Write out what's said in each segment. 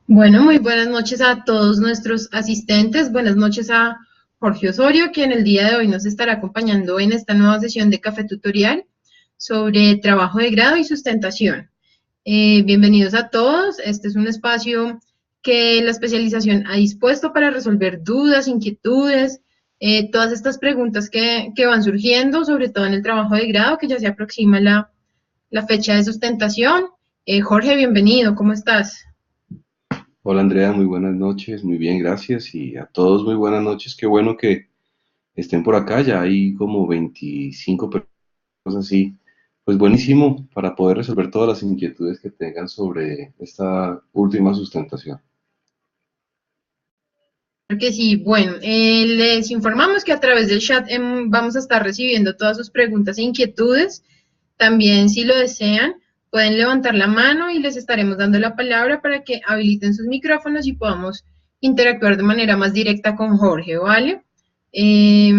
Bueno, muy buenas noches a todos nuestros asistentes. Buenas noches a Jorge Osorio, quien el día de hoy nos estará acompañando en esta nueva sesión de Café Tutorial sobre trabajo de grado y sustentación. Bienvenidos a todos. Este es un espacio que la especialización ha dispuesto para resolver dudas, inquietudes, todas estas preguntas que van surgiendo, sobre todo en el trabajo de grado, que ya se aproxima la fecha de sustentación. Jorge, bienvenido. ¿Cómo estás? Hola Andrea, muy buenas noches, muy bien, gracias. Y a todos muy buenas noches, qué bueno que estén por acá, ya hay como 25 personas así. Pues buenísimo para poder resolver todas las inquietudes que tengan sobre esta última sustentación. Que sí, bueno, les informamos que a través del chat vamos a estar recibiendo todas sus preguntas e inquietudes. También, si lo desean, pueden levantar la mano y les estaremos dando la palabra para que habiliten sus micrófonos y podamos interactuar de manera más directa con Jorge, ¿vale? Eh,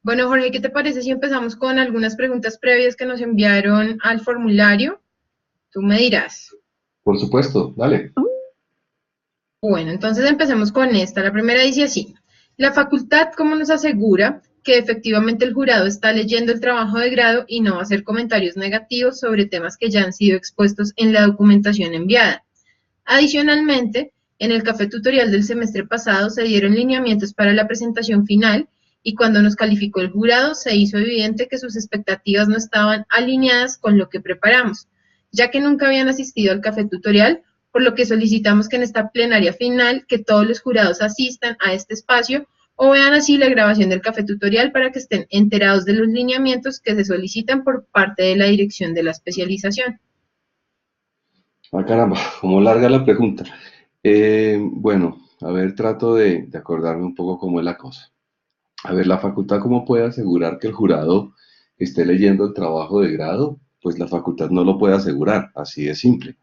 bueno, Jorge, ¿qué te parece si empezamos con algunas preguntas previas que nos enviaron al formulario? Tú me dirás. Por supuesto, dale. Bueno, entonces empecemos con esta. La primera dice así: la facultad, ¿cómo nos asegura que efectivamente el jurado está leyendo el trabajo de grado y no va a hacer comentarios negativos sobre temas que ya han sido expuestos en la documentación enviada? Adicionalmente, en el café tutorial del semestre pasado se dieron lineamientos para la presentación final y cuando nos calificó el jurado se hizo evidente que sus expectativas no estaban alineadas con lo que preparamos, ya que nunca habían asistido al café tutorial, por lo que solicitamos que en esta plenaria final que todos los jurados asistan a este espacio o vean así la grabación del café tutorial para que estén enterados de los lineamientos que se solicitan por parte de la dirección de la especialización. Ah, caramba, como larga la pregunta. Bueno, a ver, trato de acordarme un poco cómo es la cosa. A ver, la facultad, ¿cómo puede asegurar que el jurado esté leyendo el trabajo de grado? Pues la facultad no lo puede asegurar, así de simple.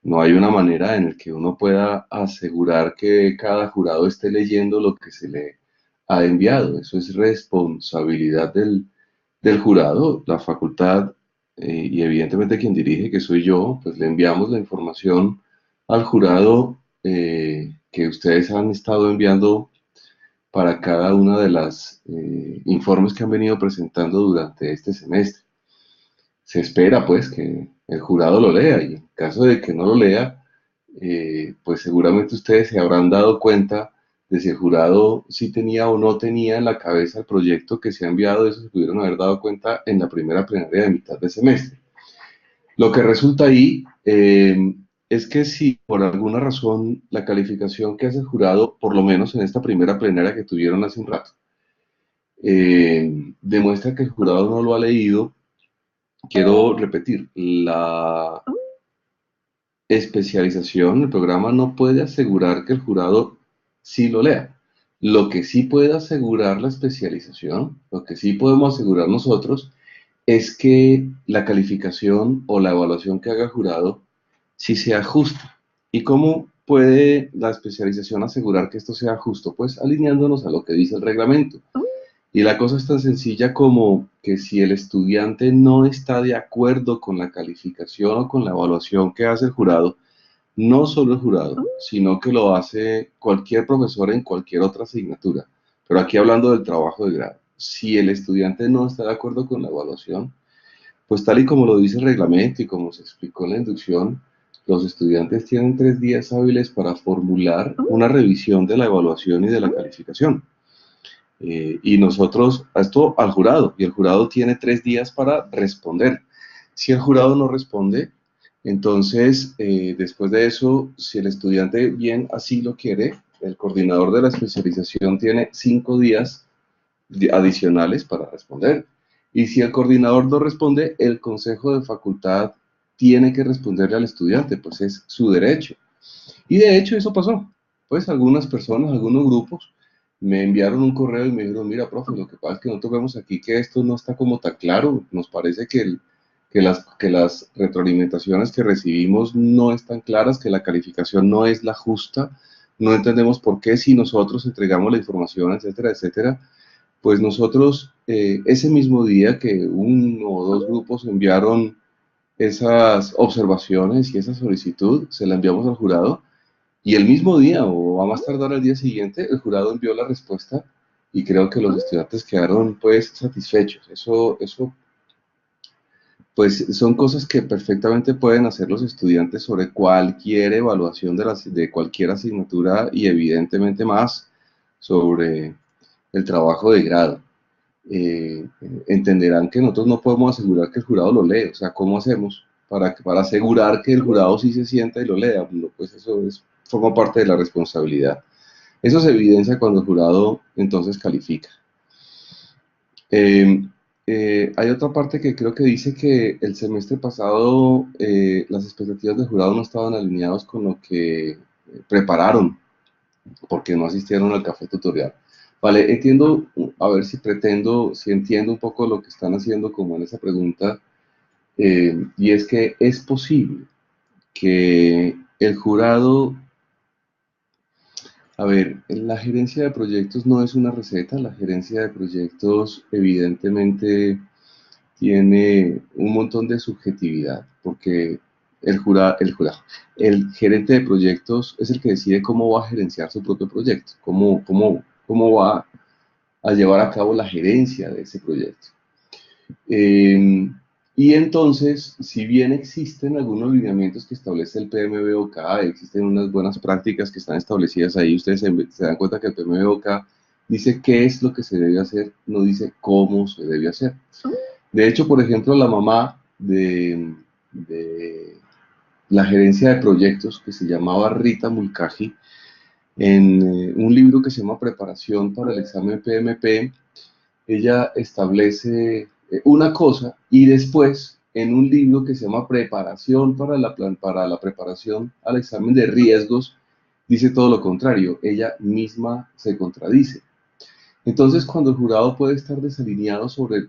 No hay una manera en la que uno pueda asegurar que cada jurado esté leyendo lo que se le ha enviado. Eso es responsabilidad del jurado, la facultad y evidentemente quien dirige, que soy yo, pues le enviamos la información al jurado que ustedes han estado enviando para cada una de las informes que han venido presentando durante este semestre. Se espera pues que el jurado lo lea y en caso de que no lo lea, pues seguramente ustedes se habrán dado cuenta de si el jurado sí tenía o no tenía en la cabeza el proyecto que se ha enviado, de eso se pudieron haber dado cuenta en la primera plenaria de mitad de semestre. Lo que resulta ahí es que si por alguna razón la calificación que hace el jurado, por lo menos en esta primera plenaria que tuvieron hace un rato, demuestra que el jurado no lo ha leído, quiero repetir, la especialización, el programa no puede asegurar que el jurado sí lo lea. Lo que sí puede asegurar la especialización, lo que sí podemos asegurar nosotros, es que la calificación o la evaluación que haga el jurado sí sea justa. ¿Y cómo puede la especialización asegurar que esto sea justo? Pues alineándonos a lo que dice el reglamento. Y la cosa es tan sencilla como que si el estudiante no está de acuerdo con la calificación o con la evaluación que hace el jurado, no solo el jurado, sino que lo hace cualquier profesor en cualquier otra asignatura. Pero aquí hablando del trabajo de grado, si el estudiante no está de acuerdo con la evaluación, pues tal y como lo dice el reglamento y como se explicó en la inducción, los estudiantes tienen 3 días hábiles para formular una revisión de la evaluación y de la calificación. Y nosotros, esto al jurado, y el jurado tiene 3 días para responder. Si el jurado no responde, entonces después de eso, si el estudiante bien así lo quiere, el coordinador de la especialización tiene 5 días adicionales para responder. Y si el coordinador no responde, el consejo de facultad tiene que responderle al estudiante, pues es su derecho. Y de hecho eso pasó. Pues algunas personas, algunos grupos, me enviaron un correo y me dijeron, mira, profe, lo que pasa es que nosotros vemos aquí que esto no está como tan claro, nos parece que las retroalimentaciones que recibimos no están claras, que la calificación no es la justa, no entendemos por qué si nosotros entregamos la información, etcétera, etcétera, pues nosotros ese mismo día que uno o dos grupos enviaron esas observaciones y esa solicitud, se la enviamos al jurado Y el mismo día, o a más tardar el día siguiente, el jurado envió la respuesta y creo que los estudiantes quedaron pues satisfechos. Eso pues son cosas que perfectamente pueden hacer los estudiantes sobre cualquier evaluación de cualquier asignatura y evidentemente más sobre el trabajo de grado. eh, Entenderán que nosotros no podemos asegurar que el jurado lo lee. O sea, ¿cómo hacemos para asegurar que el jurado sí se sienta y lo lea? No, pues forma parte de la responsabilidad. Eso se evidencia cuando el jurado entonces califica. Eh, Hay otra parte que creo que dice que el semestre pasado las expectativas del jurado no estaban alineados con lo que prepararon porque no asistieron al café tutorial. Vale, entiendo, a ver si entiendo un poco lo que están haciendo como en esa pregunta, y es que es posible que el jurado, a ver, la gerencia de proyectos no es una receta, la gerencia de proyectos evidentemente tiene un montón de subjetividad, porque el gerente de proyectos es el que decide cómo va a gerenciar su propio proyecto, cómo va a llevar a cabo la gerencia de ese proyecto. Eh, y entonces, si bien existen algunos lineamientos que establece el PMBOK, existen unas buenas prácticas que están establecidas ahí, ustedes se dan cuenta que el PMBOK dice qué es lo que se debe hacer, no dice cómo se debe hacer. De hecho, por ejemplo, la mamá de la gerencia de proyectos, que se llamaba Rita Mulcahy, en un libro que se llama Preparación para el examen PMP, ella establece una cosa y después en un libro que se llama Preparación para la preparación al examen de riesgos, dice todo lo contrario, ella misma se contradice. Entonces, cuando el jurado puede estar desalineado sobre,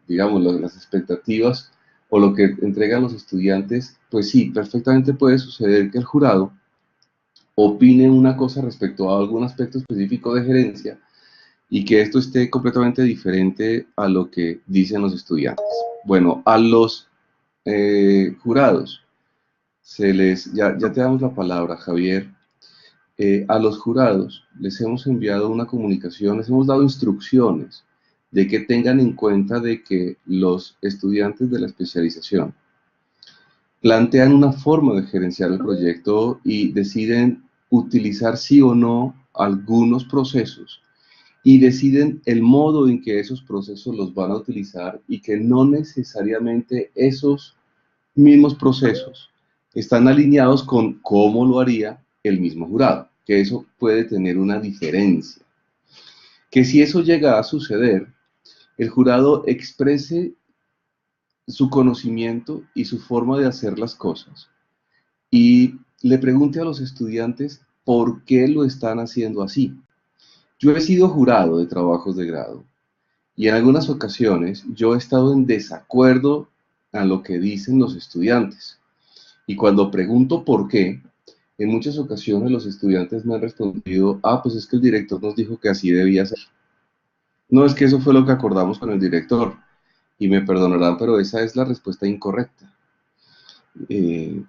digamos, las expectativas o lo que entregan los estudiantes, pues sí, perfectamente puede suceder que el jurado opine una cosa respecto a algún aspecto específico de gerencia y que esto esté completamente diferente a lo que dicen los estudiantes. Bueno, a los jurados, ya te damos la palabra, Javier. A los jurados les hemos enviado una comunicación, les hemos dado instrucciones de que tengan en cuenta de que los estudiantes de la especialización plantean una forma de gerenciar el proyecto y deciden utilizar sí o no algunos procesos y deciden el modo en que esos procesos los van a utilizar y que no necesariamente esos mismos procesos están alineados con cómo lo haría el mismo jurado, que eso puede tener una diferencia. Que si eso llega a suceder, el jurado exprese su conocimiento y su forma de hacer las cosas y le pregunte a los estudiantes por qué lo están haciendo así. Yo he sido jurado de trabajos de grado y en algunas ocasiones yo he estado en desacuerdo a lo que dicen los estudiantes. Y cuando pregunto por qué, en muchas ocasiones los estudiantes me han respondido, pues es que el director nos dijo que así debía ser. No, es que eso fue lo que acordamos con el director. Y me perdonarán, pero esa es la respuesta incorrecta.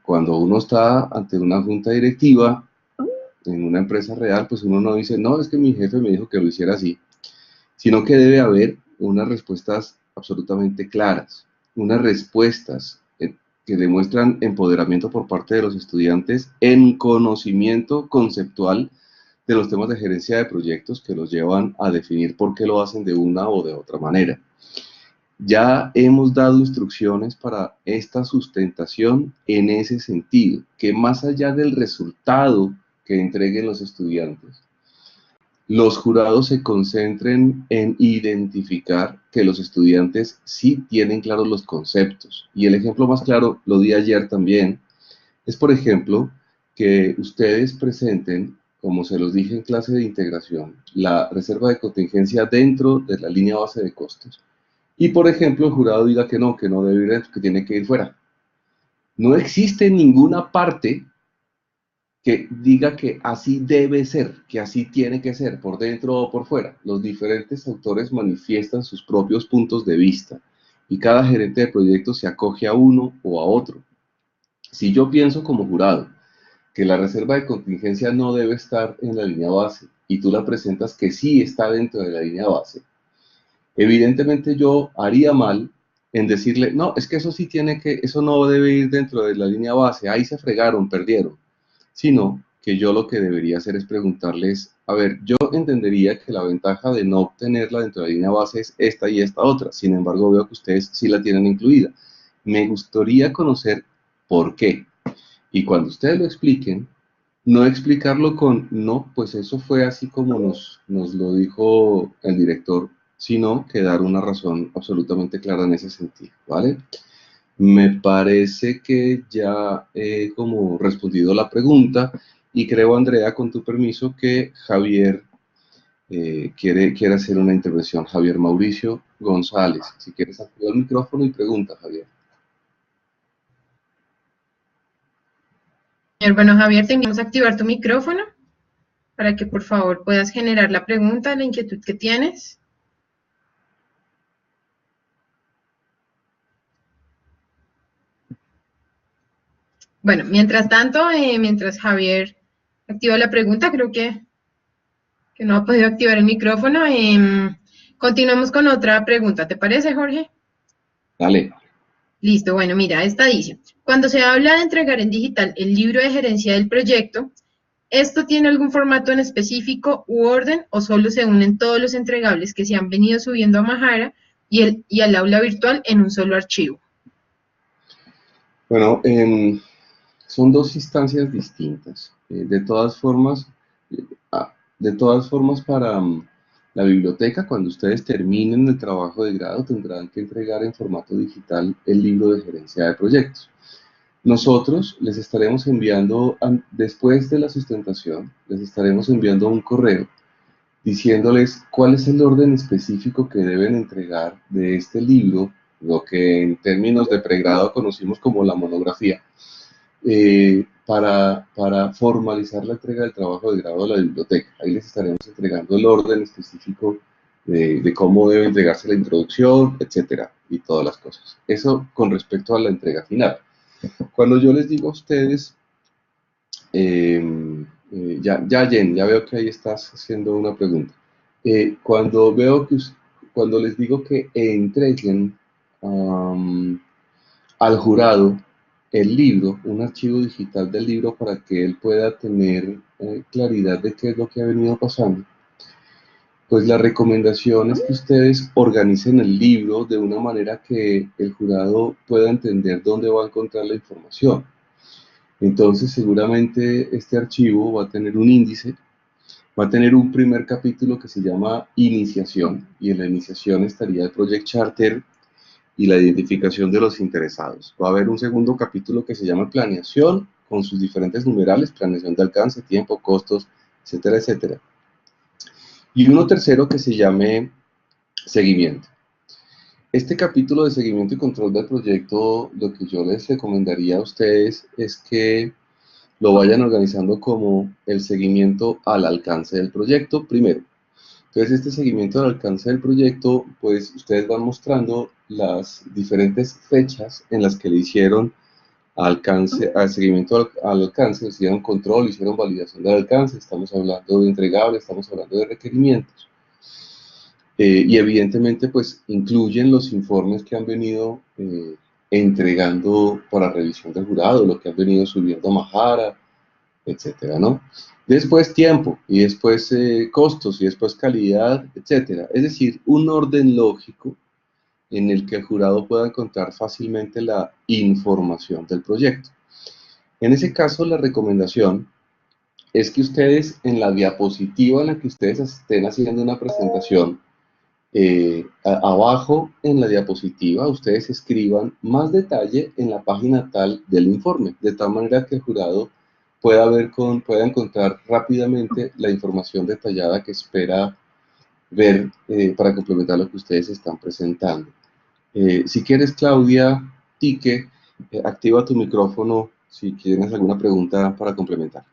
Cuando uno está ante una junta directiva en una empresa real, pues uno no dice, no, es que mi jefe me dijo que lo hiciera así, sino que debe haber unas respuestas absolutamente claras, unas respuestas que demuestran empoderamiento por parte de los estudiantes en conocimiento conceptual de los temas de gerencia de proyectos que los llevan a definir por qué lo hacen de una o de otra manera. Ya hemos dado instrucciones para esta sustentación en ese sentido, que más allá del resultado que entreguen los estudiantes, los jurados se concentren en identificar que los estudiantes sí tienen claros los conceptos. Y el ejemplo más claro, lo di ayer también, es por ejemplo que ustedes presenten, como se los dije en clase de integración, la reserva de contingencia dentro de la línea base de costos. Y por ejemplo el jurado diga que no debe ir, que tiene que ir fuera. No existe ninguna parte que diga que así debe ser, que así tiene que ser, por dentro o por fuera. Los diferentes autores manifiestan sus propios puntos de vista y cada gerente de proyecto se acoge a uno o a otro. Si yo pienso como jurado que la reserva de contingencia no debe estar en la línea base y tú la presentas que sí está dentro de la línea base, evidentemente yo haría mal en decirle, no, es que eso sí tiene que, eso no debe ir dentro de la línea base, ahí se fregaron, perdieron, sino que yo lo que debería hacer es preguntarles, a ver, yo entendería que la ventaja de no obtenerla dentro de la línea base es esta y esta otra, sin embargo veo que ustedes sí la tienen incluida. Me gustaría conocer por qué. Y cuando ustedes lo expliquen, no explicarlo con, no, pues eso fue así como nos lo dijo el director, sino que dar una razón absolutamente clara en ese sentido, ¿vale? Me parece que ya he como respondido la pregunta y creo, Andrea, con tu permiso, que Javier quiere hacer una intervención. Javier Mauricio González, si quieres activar el micrófono y pregunta, Javier. Bueno, Javier, te invitamos a activar tu micrófono para que por favor puedas generar la pregunta, la inquietud que tienes. Bueno, mientras tanto, mientras Javier activa la pregunta, creo que no ha podido activar el micrófono. Continuamos con otra pregunta, ¿te parece, Jorge? Dale. Listo, bueno, mira, esta dice, cuando se habla de entregar en digital el libro de gerencia del proyecto, ¿esto tiene algún formato en específico u orden o solo se unen todos los entregables que se han venido subiendo a Mahara y al aula virtual en un solo archivo? Bueno, son dos instancias distintas. Eh, de todas formas para la biblioteca, cuando ustedes terminen el trabajo de grado, tendrán que entregar en formato digital el libro de gerencia de proyectos. Nosotros les estaremos enviando, después de la sustentación, les estaremos enviando un correo diciéndoles cuál es el orden específico que deben entregar de este libro, lo que en términos de pregrado conocimos como la monografía, para formalizar la entrega del trabajo de grado de la biblioteca. Ahí les estaremos entregando el orden específico de cómo debe entregarse la introducción, etcétera, y todas las cosas. Eso con respecto a la entrega final. Cuando yo les digo a ustedes, Jen, ya veo que ahí estás haciendo una pregunta. Cuando cuando les digo que entreguen al jurado el libro, un archivo digital del libro para que él pueda tener claridad de qué es lo que ha venido pasando, pues la recomendación es que ustedes organicen el libro de una manera que el jurado pueda entender dónde va a encontrar la información. Entonces, seguramente este archivo va a tener un índice, va a tener un primer capítulo que se llama Iniciación, y en la iniciación estaría el Project Charter y la identificación de los interesados. Va a haber un segundo capítulo que se llama Planeación, con sus diferentes numerales, planeación de alcance, tiempo, costos, etcétera, etcétera. Y uno tercero que se llame Seguimiento. Este capítulo de seguimiento y control del proyecto, lo que yo les recomendaría a ustedes es que lo vayan organizando como el seguimiento al alcance del proyecto primero. Entonces, este seguimiento al alcance del proyecto, pues ustedes van mostrando las diferentes fechas en las que le hicieron al seguimiento al alcance, hicieron control, hicieron validación del alcance, estamos hablando de entregable, estamos hablando de requerimientos. Y evidentemente, pues incluyen los informes que han venido entregando para revisión del jurado, lo que han venido subiendo a Mahara, etcétera, ¿no? Después tiempo, y después costos, y después calidad, etcétera. Es decir, un orden lógico en el que el jurado pueda encontrar fácilmente la información del proyecto. En ese caso, la recomendación es que ustedes en la diapositiva en la que ustedes estén haciendo una presentación, abajo en la diapositiva ustedes escriban más detalle en la página tal del informe, de tal manera que el jurado pueda encontrar rápidamente la información detallada que espera ver para complementar lo que ustedes están presentando. Si quieres, Claudia Tique, activa tu micrófono si tienes alguna pregunta para complementar.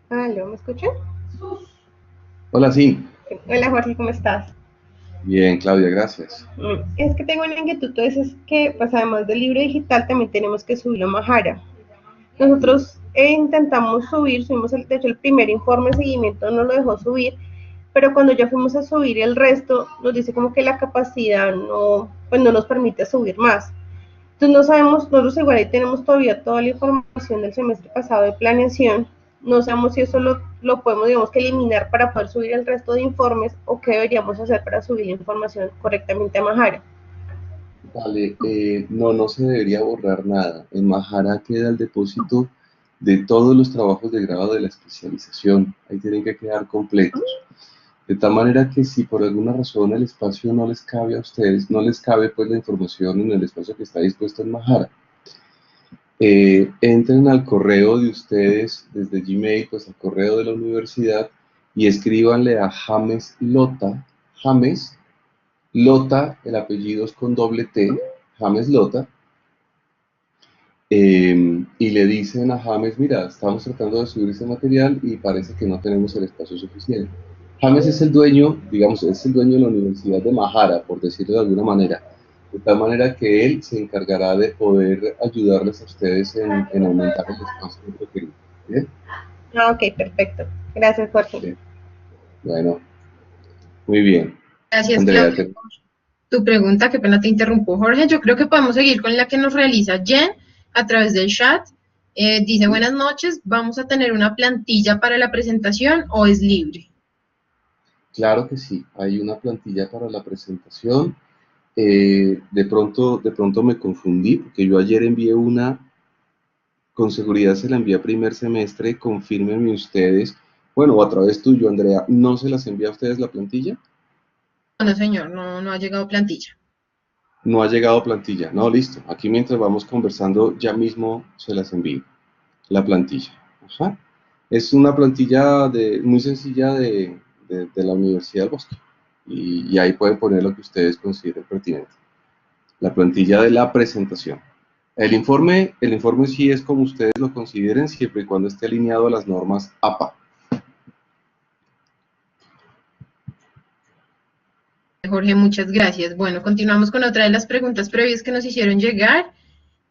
Aló, ¿me escuchan? Hola, sí. Hola Jorge, ¿cómo estás? Bien, Claudia, gracias. Es que tengo una inquietud, entonces, que pues además del libro digital también tenemos que subirlo a Mahara. Nosotros intentamos subimos de hecho el primer informe de seguimiento no lo dejó subir, pero cuando ya fuimos a subir el resto, nos dice como que la capacidad no, pues no nos permite subir más. Entonces no sabemos, nosotros igual ahí tenemos todavía toda la información del semestre pasado de planeación, no sabemos si eso lo podemos, digamos, que eliminar para poder subir el resto de informes o qué deberíamos hacer para subir la información correctamente a Mahara. Vale, no, no se debería borrar nada. En Mahara queda el depósito de todos los trabajos de grado de la especialización. Ahí tienen que quedar completos. De tal manera que si por alguna razón el espacio no les cabe a ustedes, no les cabe pues la información en el espacio que está dispuesto en Mahara, entren al correo de ustedes desde Gmail, pues al correo de la universidad y escríbanle a James Lota, James Lota, el apellido es con doble T, James Lota, y le dicen a James, mira, estamos tratando de subir ese material y parece que no tenemos el espacio suficiente. James es el dueño, digamos, es el dueño de la Universidad de Mahara, por decirlo de alguna manera, de tal manera que él se encargará de poder ayudarles a ustedes en aumentar el espacio requerido. ¿Bien? Ah, ok, perfecto. Gracias, Jorge. Bien. Bueno, muy bien. Gracias, Andrea, Claudia, por tu pregunta. Qué pena te interrumpo, Jorge. Yo creo que podemos seguir con la que nos realiza Jen a través del chat. Dice, buenas noches, ¿vamos a tener una plantilla para la presentación o es libre? claro que sí, hay una plantilla para la presentación. De pronto me confundí, porque yo ayer envié una, con seguridad se la envié a primer semestre, confírmenme ustedes, bueno, o a través tuyo, Andrea, ¿no se las envía a ustedes la plantilla? No, señor, no ha llegado plantilla. No ha llegado plantilla, no, listo, aquí mientras vamos conversando, ya mismo se las envío, la plantilla. Ajá. Es una plantilla muy sencilla de la Universidad del Bosque, y ahí pueden poner lo que ustedes consideren pertinente. La plantilla de la presentación. El informe sí es como ustedes lo consideren, siempre y cuando esté alineado a las normas APA. Jorge, muchas gracias. Bueno, continuamos con otra de las preguntas previas que nos hicieron llegar.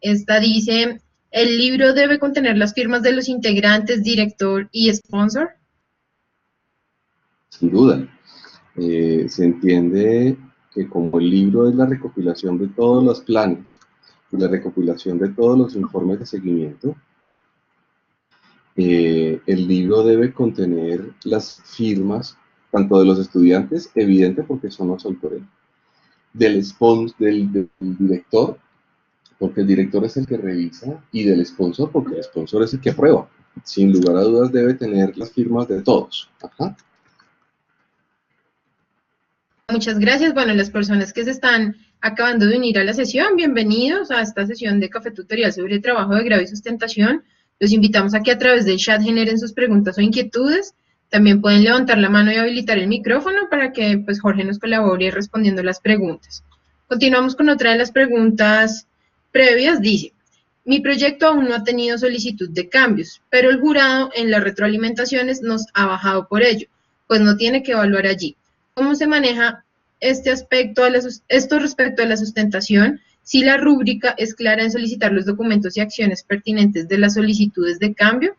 Esta dice, ¿el libro debe contener las firmas de los integrantes, director y sponsor? Sin duda. Se entiende que como el libro es la recopilación de todos los planes y la recopilación de todos los informes de seguimiento, el libro debe contener las firmas tanto de los estudiantes, evidente porque son los autores, del director, porque el director es el que revisa, y del sponsor, porque el sponsor es el que aprueba. Sin lugar a dudas debe tener las firmas de todos. Ajá. Muchas gracias. Bueno, las personas que se están acabando de unir a la sesión, bienvenidos a esta sesión de Café Tutorial sobre trabajo de grado y sustentación. Los invitamos a que a través del chat generen sus preguntas o inquietudes. También pueden levantar la mano y habilitar el micrófono para que pues, Jorge nos colabore respondiendo las preguntas. Continuamos con otra de las preguntas previas. Dice, mi proyecto aún no ha tenido solicitud de cambios, pero el jurado en las retroalimentaciones nos ha bajado por ello, pues no tiene que evaluar allí. ¿Cómo se maneja este aspecto esto respecto a la sustentación? Si la rúbrica es clara en solicitar los documentos y acciones pertinentes de las solicitudes de cambio.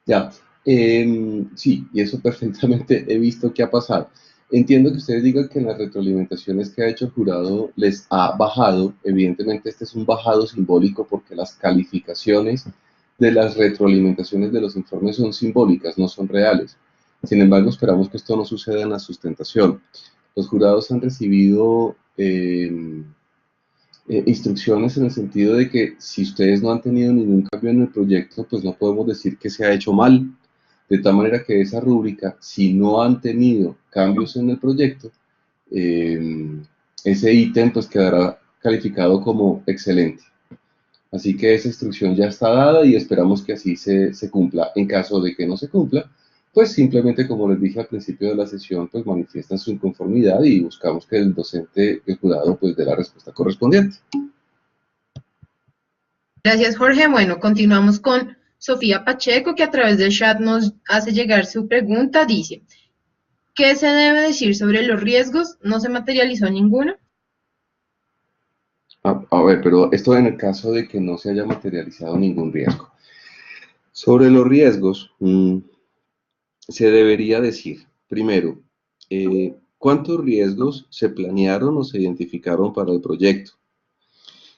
Ya, sí, y eso perfectamente he visto que ha pasado. Entiendo que ustedes digan que en las retroalimentaciones que ha hecho el jurado les ha bajado. Evidentemente este es un bajado simbólico porque las calificaciones de las retroalimentaciones de los informes son simbólicas, no son reales. Sin embargo, esperamos que esto no suceda en la sustentación. Los jurados han recibido instrucciones en el sentido de que si ustedes no han tenido ningún cambio en el proyecto, pues no podemos decir que se ha hecho mal. De tal manera que esa rúbrica, si no han tenido cambios en el proyecto, ese ítem pues quedará calificado como excelente. Así que esa instrucción ya está dada y esperamos que así se cumpla. En caso de que no se cumpla, pues simplemente, como les dije al principio de la sesión, pues manifiestan su inconformidad y buscamos que el docente, el jurado, pues dé la respuesta correspondiente. Gracias, Jorge. Bueno, continuamos con Sofía Pacheco, que a través del chat nos hace llegar su pregunta. Dice, ¿Qué se debe decir sobre los riesgos? ¿No se materializó ninguno? A ver, pero esto en el caso de que no se haya materializado ningún riesgo. Sobre los riesgos, se debería decir, primero, ¿cuántos riesgos se planearon o se identificaron para el proyecto?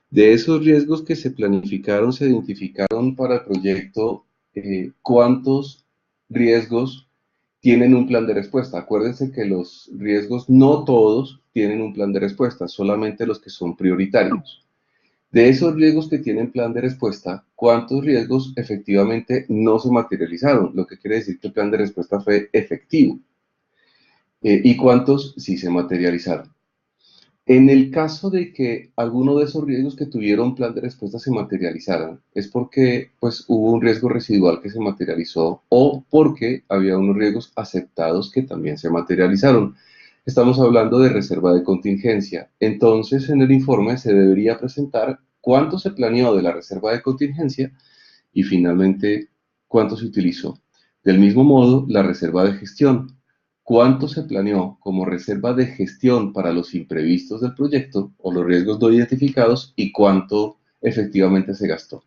De esos riesgos que se planificaron, se identificaron para el proyecto, ¿cuántos riesgos tienen un plan de respuesta? Acuérdense que los riesgos no todos tienen un plan de respuesta, solamente los que son prioritarios. De esos riesgos que tienen plan de respuesta, ¿cuántos riesgos efectivamente no se materializaron? Lo que quiere decir que el plan de respuesta fue efectivo. ¿Y cuántos sí se materializaron? En el caso de que alguno de esos riesgos que tuvieron plan de respuesta se materializaran, es porque pues, hubo un riesgo residual que se materializó o porque había unos riesgos aceptados que también se materializaron. Estamos hablando de reserva de contingencia. Entonces, en el informe se debería presentar cuánto se planeó de la reserva de contingencia y finalmente cuánto se utilizó. Del mismo modo, la reserva de gestión. ¿Cuánto se planeó como reserva de gestión para los imprevistos del proyecto o los riesgos no identificados y cuánto efectivamente se gastó?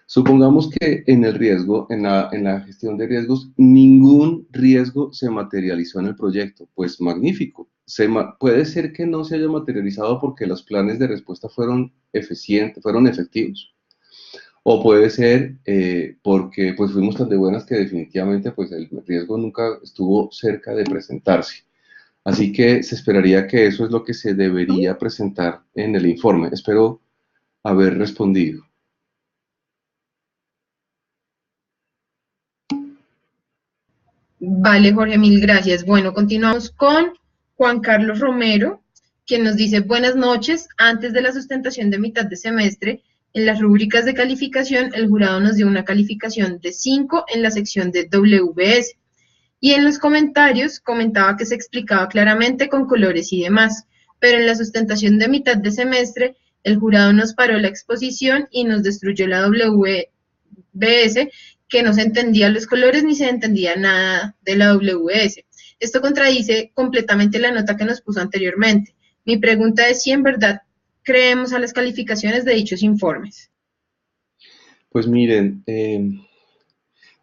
Supongamos que en el riesgo, en la gestión de riesgos, ningún riesgo se materializó en el proyecto. Pues magnífico. Puede ser que no se haya materializado porque los planes de respuesta fueron eficientes, fueron efectivos. O puede ser porque pues fuimos tan de buenas que definitivamente pues el riesgo nunca estuvo cerca de presentarse. Así que se esperaría que eso es lo que se debería presentar en el informe. Espero haber respondido. Vale, Jorge, mil gracias. Bueno, continuamos con Juan Carlos Romero, quien nos dice, buenas noches, antes de la sustentación de mitad de semestre, en las rúbricas de calificación, el jurado nos dio una calificación de 5 en la sección de WBS. Y en los comentarios comentaba que se explicaba claramente con colores y demás, pero en la sustentación de mitad de semestre, el jurado nos paró la exposición y nos destruyó la WBS, que no se entendía los colores ni se entendía nada de la WS. Esto contradice completamente la nota que nos puso anteriormente. Mi pregunta es si en verdad creemos a las calificaciones de dichos informes. Pues miren,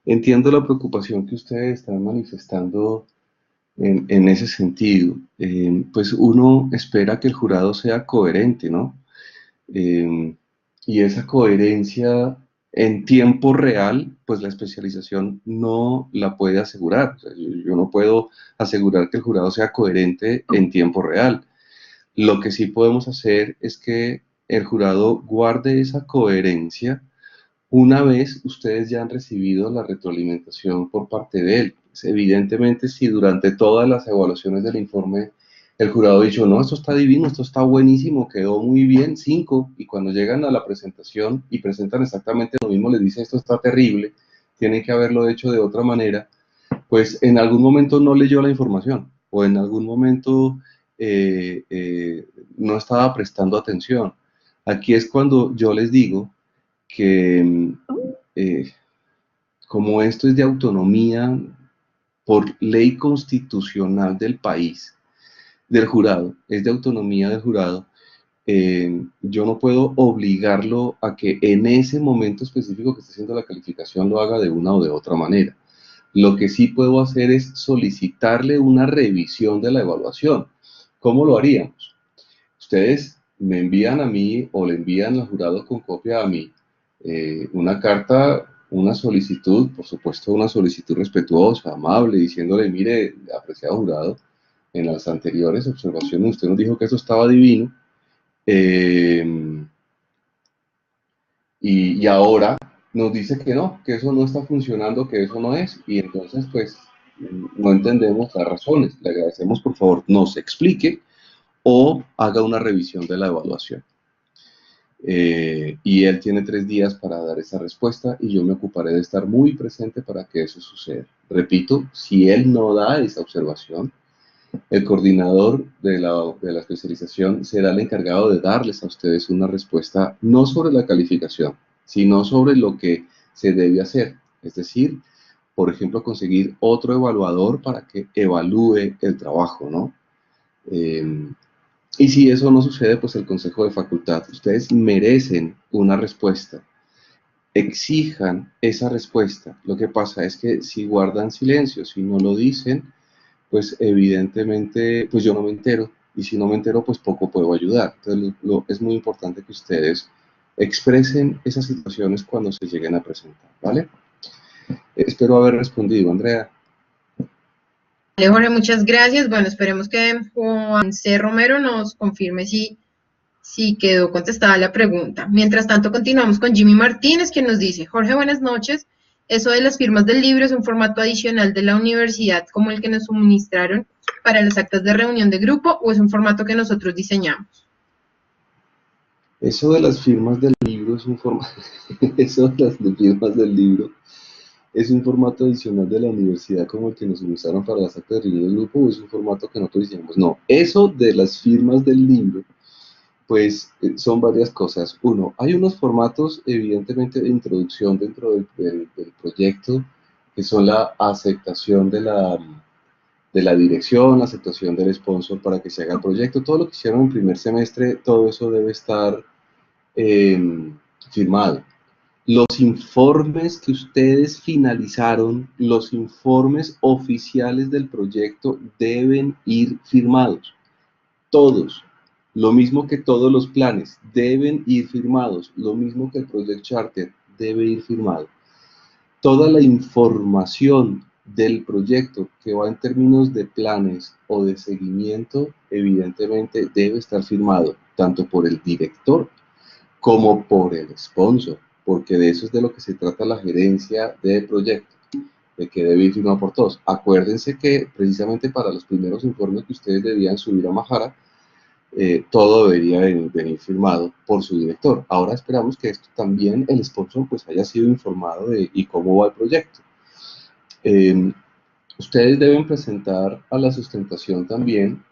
entiendo la preocupación que ustedes están manifestando en ese sentido. Pues uno espera que el jurado sea coherente, ¿no? Y esa coherencia en tiempo real, pues la especialización no la puede asegurar. O sea, yo no puedo asegurar que el jurado sea coherente en tiempo real. Lo que sí podemos hacer es que el jurado guarde esa coherencia una vez ustedes ya han recibido la retroalimentación por parte de él. Pues, evidentemente, si durante todas las evaluaciones del informe el jurado ha dicho, no, esto está divino, esto está buenísimo, quedó muy bien, 5, y cuando llegan a la presentación y presentan exactamente lo mismo, les dice, esto está terrible, tienen que haberlo hecho de otra manera, pues en algún momento no leyó la información, o en algún momento no estaba prestando atención. Aquí es cuando yo les digo que como esto es de autonomía por ley constitucional del país, del jurado, es de autonomía del jurado, yo no puedo obligarlo a que en ese momento específico que esté haciendo la calificación lo haga de una o de otra manera. Lo que sí puedo hacer es solicitarle una revisión de la evaluación. ¿Cómo lo haríamos? Ustedes me envían a mí o le envían al jurado con copia a mí una carta, una solicitud, por supuesto una solicitud respetuosa, amable, diciéndole, mire, apreciado jurado, en las anteriores observaciones usted nos dijo que eso estaba divino, y ahora nos dice que eso no está funcionando, que eso no es, y entonces pues no entendemos las razones. Le agradecemos, por favor, nos explique o haga una revisión de la evaluación. Y él tiene 3 días para dar esa respuesta y yo me ocuparé de estar muy presente para que eso suceda. Repito, si él no da esa observación, el coordinador de la especialización será el encargado de darles a ustedes una respuesta no sobre la calificación, sino sobre lo que se debe hacer. Es decir, por ejemplo, conseguir otro evaluador para que evalúe el trabajo, ¿no? Y si eso no sucede, pues el consejo de facultad, ustedes merecen una respuesta, exijan esa respuesta. Lo que pasa es que si guardan silencio, si no lo dicen, pues evidentemente, pues yo no me entero, y si no me entero, pues poco puedo ayudar. Entonces, es muy importante que ustedes expresen esas situaciones cuando se lleguen a presentar, ¿vale? Espero haber respondido, Andrea. Vale, Jorge, muchas gracias. Bueno, esperemos que Juan C. Romero nos confirme si quedó contestada la pregunta. Mientras tanto, continuamos con Jimmy Martínez, quien nos dice: Jorge, buenas noches. ¿Eso de las firmas del libro es un formato adicional de la universidad como el que nos suministraron para las actas de reunión de grupo o es un formato que nosotros diseñamos? Eso de las firmas del libro es un formato, eso de las firmas del libro es un formato adicional de la universidad como el que nos usaron para las actas de reunión de grupo, o es un formato que nosotros diseñamos. No, eso de las firmas del libro, pues son varias cosas. Uno, hay unos formatos evidentemente de introducción dentro del proyecto, que son la aceptación de la dirección, la aceptación del sponsor para que se haga el proyecto. Todo lo que hicieron en primer semestre, todo eso debe estar firmado. Los informes que ustedes finalizaron, los informes oficiales del proyecto deben ir firmados. Todos. Lo mismo que todos los planes deben ir firmados. Lo mismo que el Project Charter debe ir firmado. Toda la información del proyecto que va en términos de planes o de seguimiento, evidentemente debe estar firmado tanto por el director como por el sponsor, porque de eso es de lo que se trata la gerencia de proyecto, de que debe ir firmado por todos. Acuérdense que precisamente para los primeros informes que ustedes debían subir a Mahara, todo debería venir firmado por su director. Ahora esperamos que esto también el sponsor pues haya sido informado de y cómo va el proyecto. Ustedes deben presentar a la sustentación también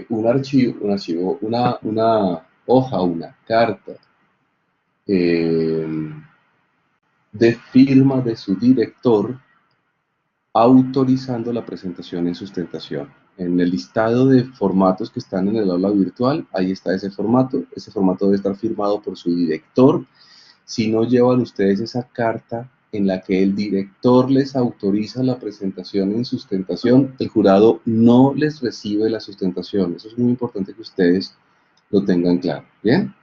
una hoja, una carta de firma de su director autorizando la presentación en sustentación. En el listado de formatos que están en el aula virtual, ahí está ese formato debe estar firmado por su director. Si no llevan ustedes esa carta en la que el director les autoriza la presentación en sustentación, el jurado no les recibe la sustentación. Eso es muy importante que ustedes lo tengan claro, ¿bien?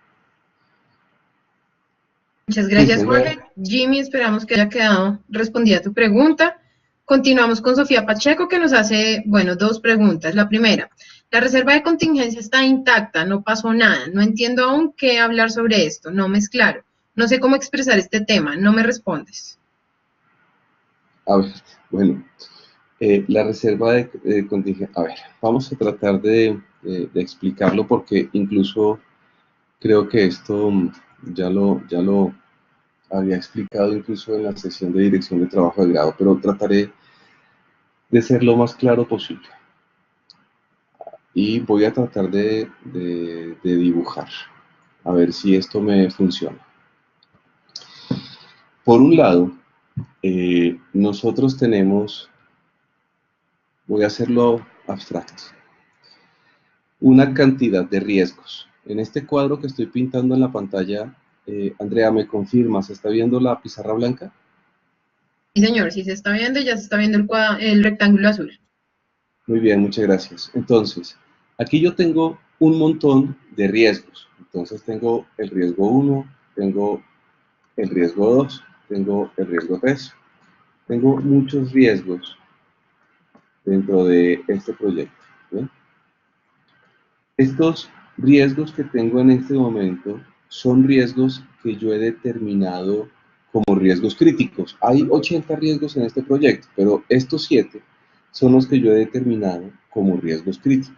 Muchas gracias, Jorge. Jimmy, esperamos que haya quedado respondida tu pregunta. Continuamos con Sofía Pacheco, que nos hace, bueno, dos preguntas. La primera, la reserva de contingencia está intacta, no pasó nada. No entiendo aún qué hablar sobre esto, no me es claro. No sé cómo expresar este tema, no me respondes. A ver, bueno, la reserva de contingencia, a ver, vamos a tratar de explicarlo porque incluso creo que esto ya lo había explicado incluso en la sesión de dirección de trabajo de grado, pero trataré de ser lo más claro posible. Y voy a tratar de dibujar, a ver si esto me funciona. Por un lado, nosotros tenemos, voy a hacerlo abstracto, una cantidad de riesgos. En este cuadro que estoy pintando en la pantalla, Andrea, ¿me confirma? ¿Se está viendo la pizarra blanca? Sí, señor, sí se está viendo, ya se está viendo el rectángulo azul. Muy bien, muchas gracias. Entonces, aquí yo tengo un montón de riesgos. Entonces tengo el riesgo 1, tengo el riesgo 2, tengo el riesgo 3. Tengo muchos riesgos dentro de este proyecto, ¿bien? Estos riesgos que tengo en este momento son riesgos que yo he determinado como riesgos críticos. Hay 80 riesgos en este proyecto, pero estos 7 son los que yo he determinado como riesgos críticos.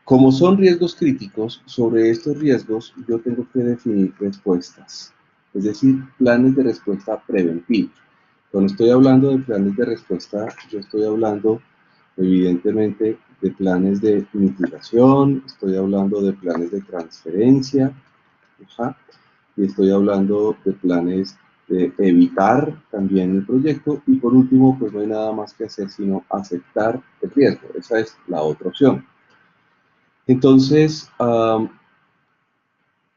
Como son riesgos críticos, sobre estos riesgos yo tengo que definir respuestas, es decir, planes de respuesta preventivos. Cuando estoy hablando de planes de respuesta, yo estoy hablando evidentemente de planes de mitigación, estoy hablando de planes de transferencia, y estoy hablando de planes evitar también el proyecto, y por último, pues no hay nada más que hacer sino aceptar el riesgo. Esa es la otra opción. Entonces,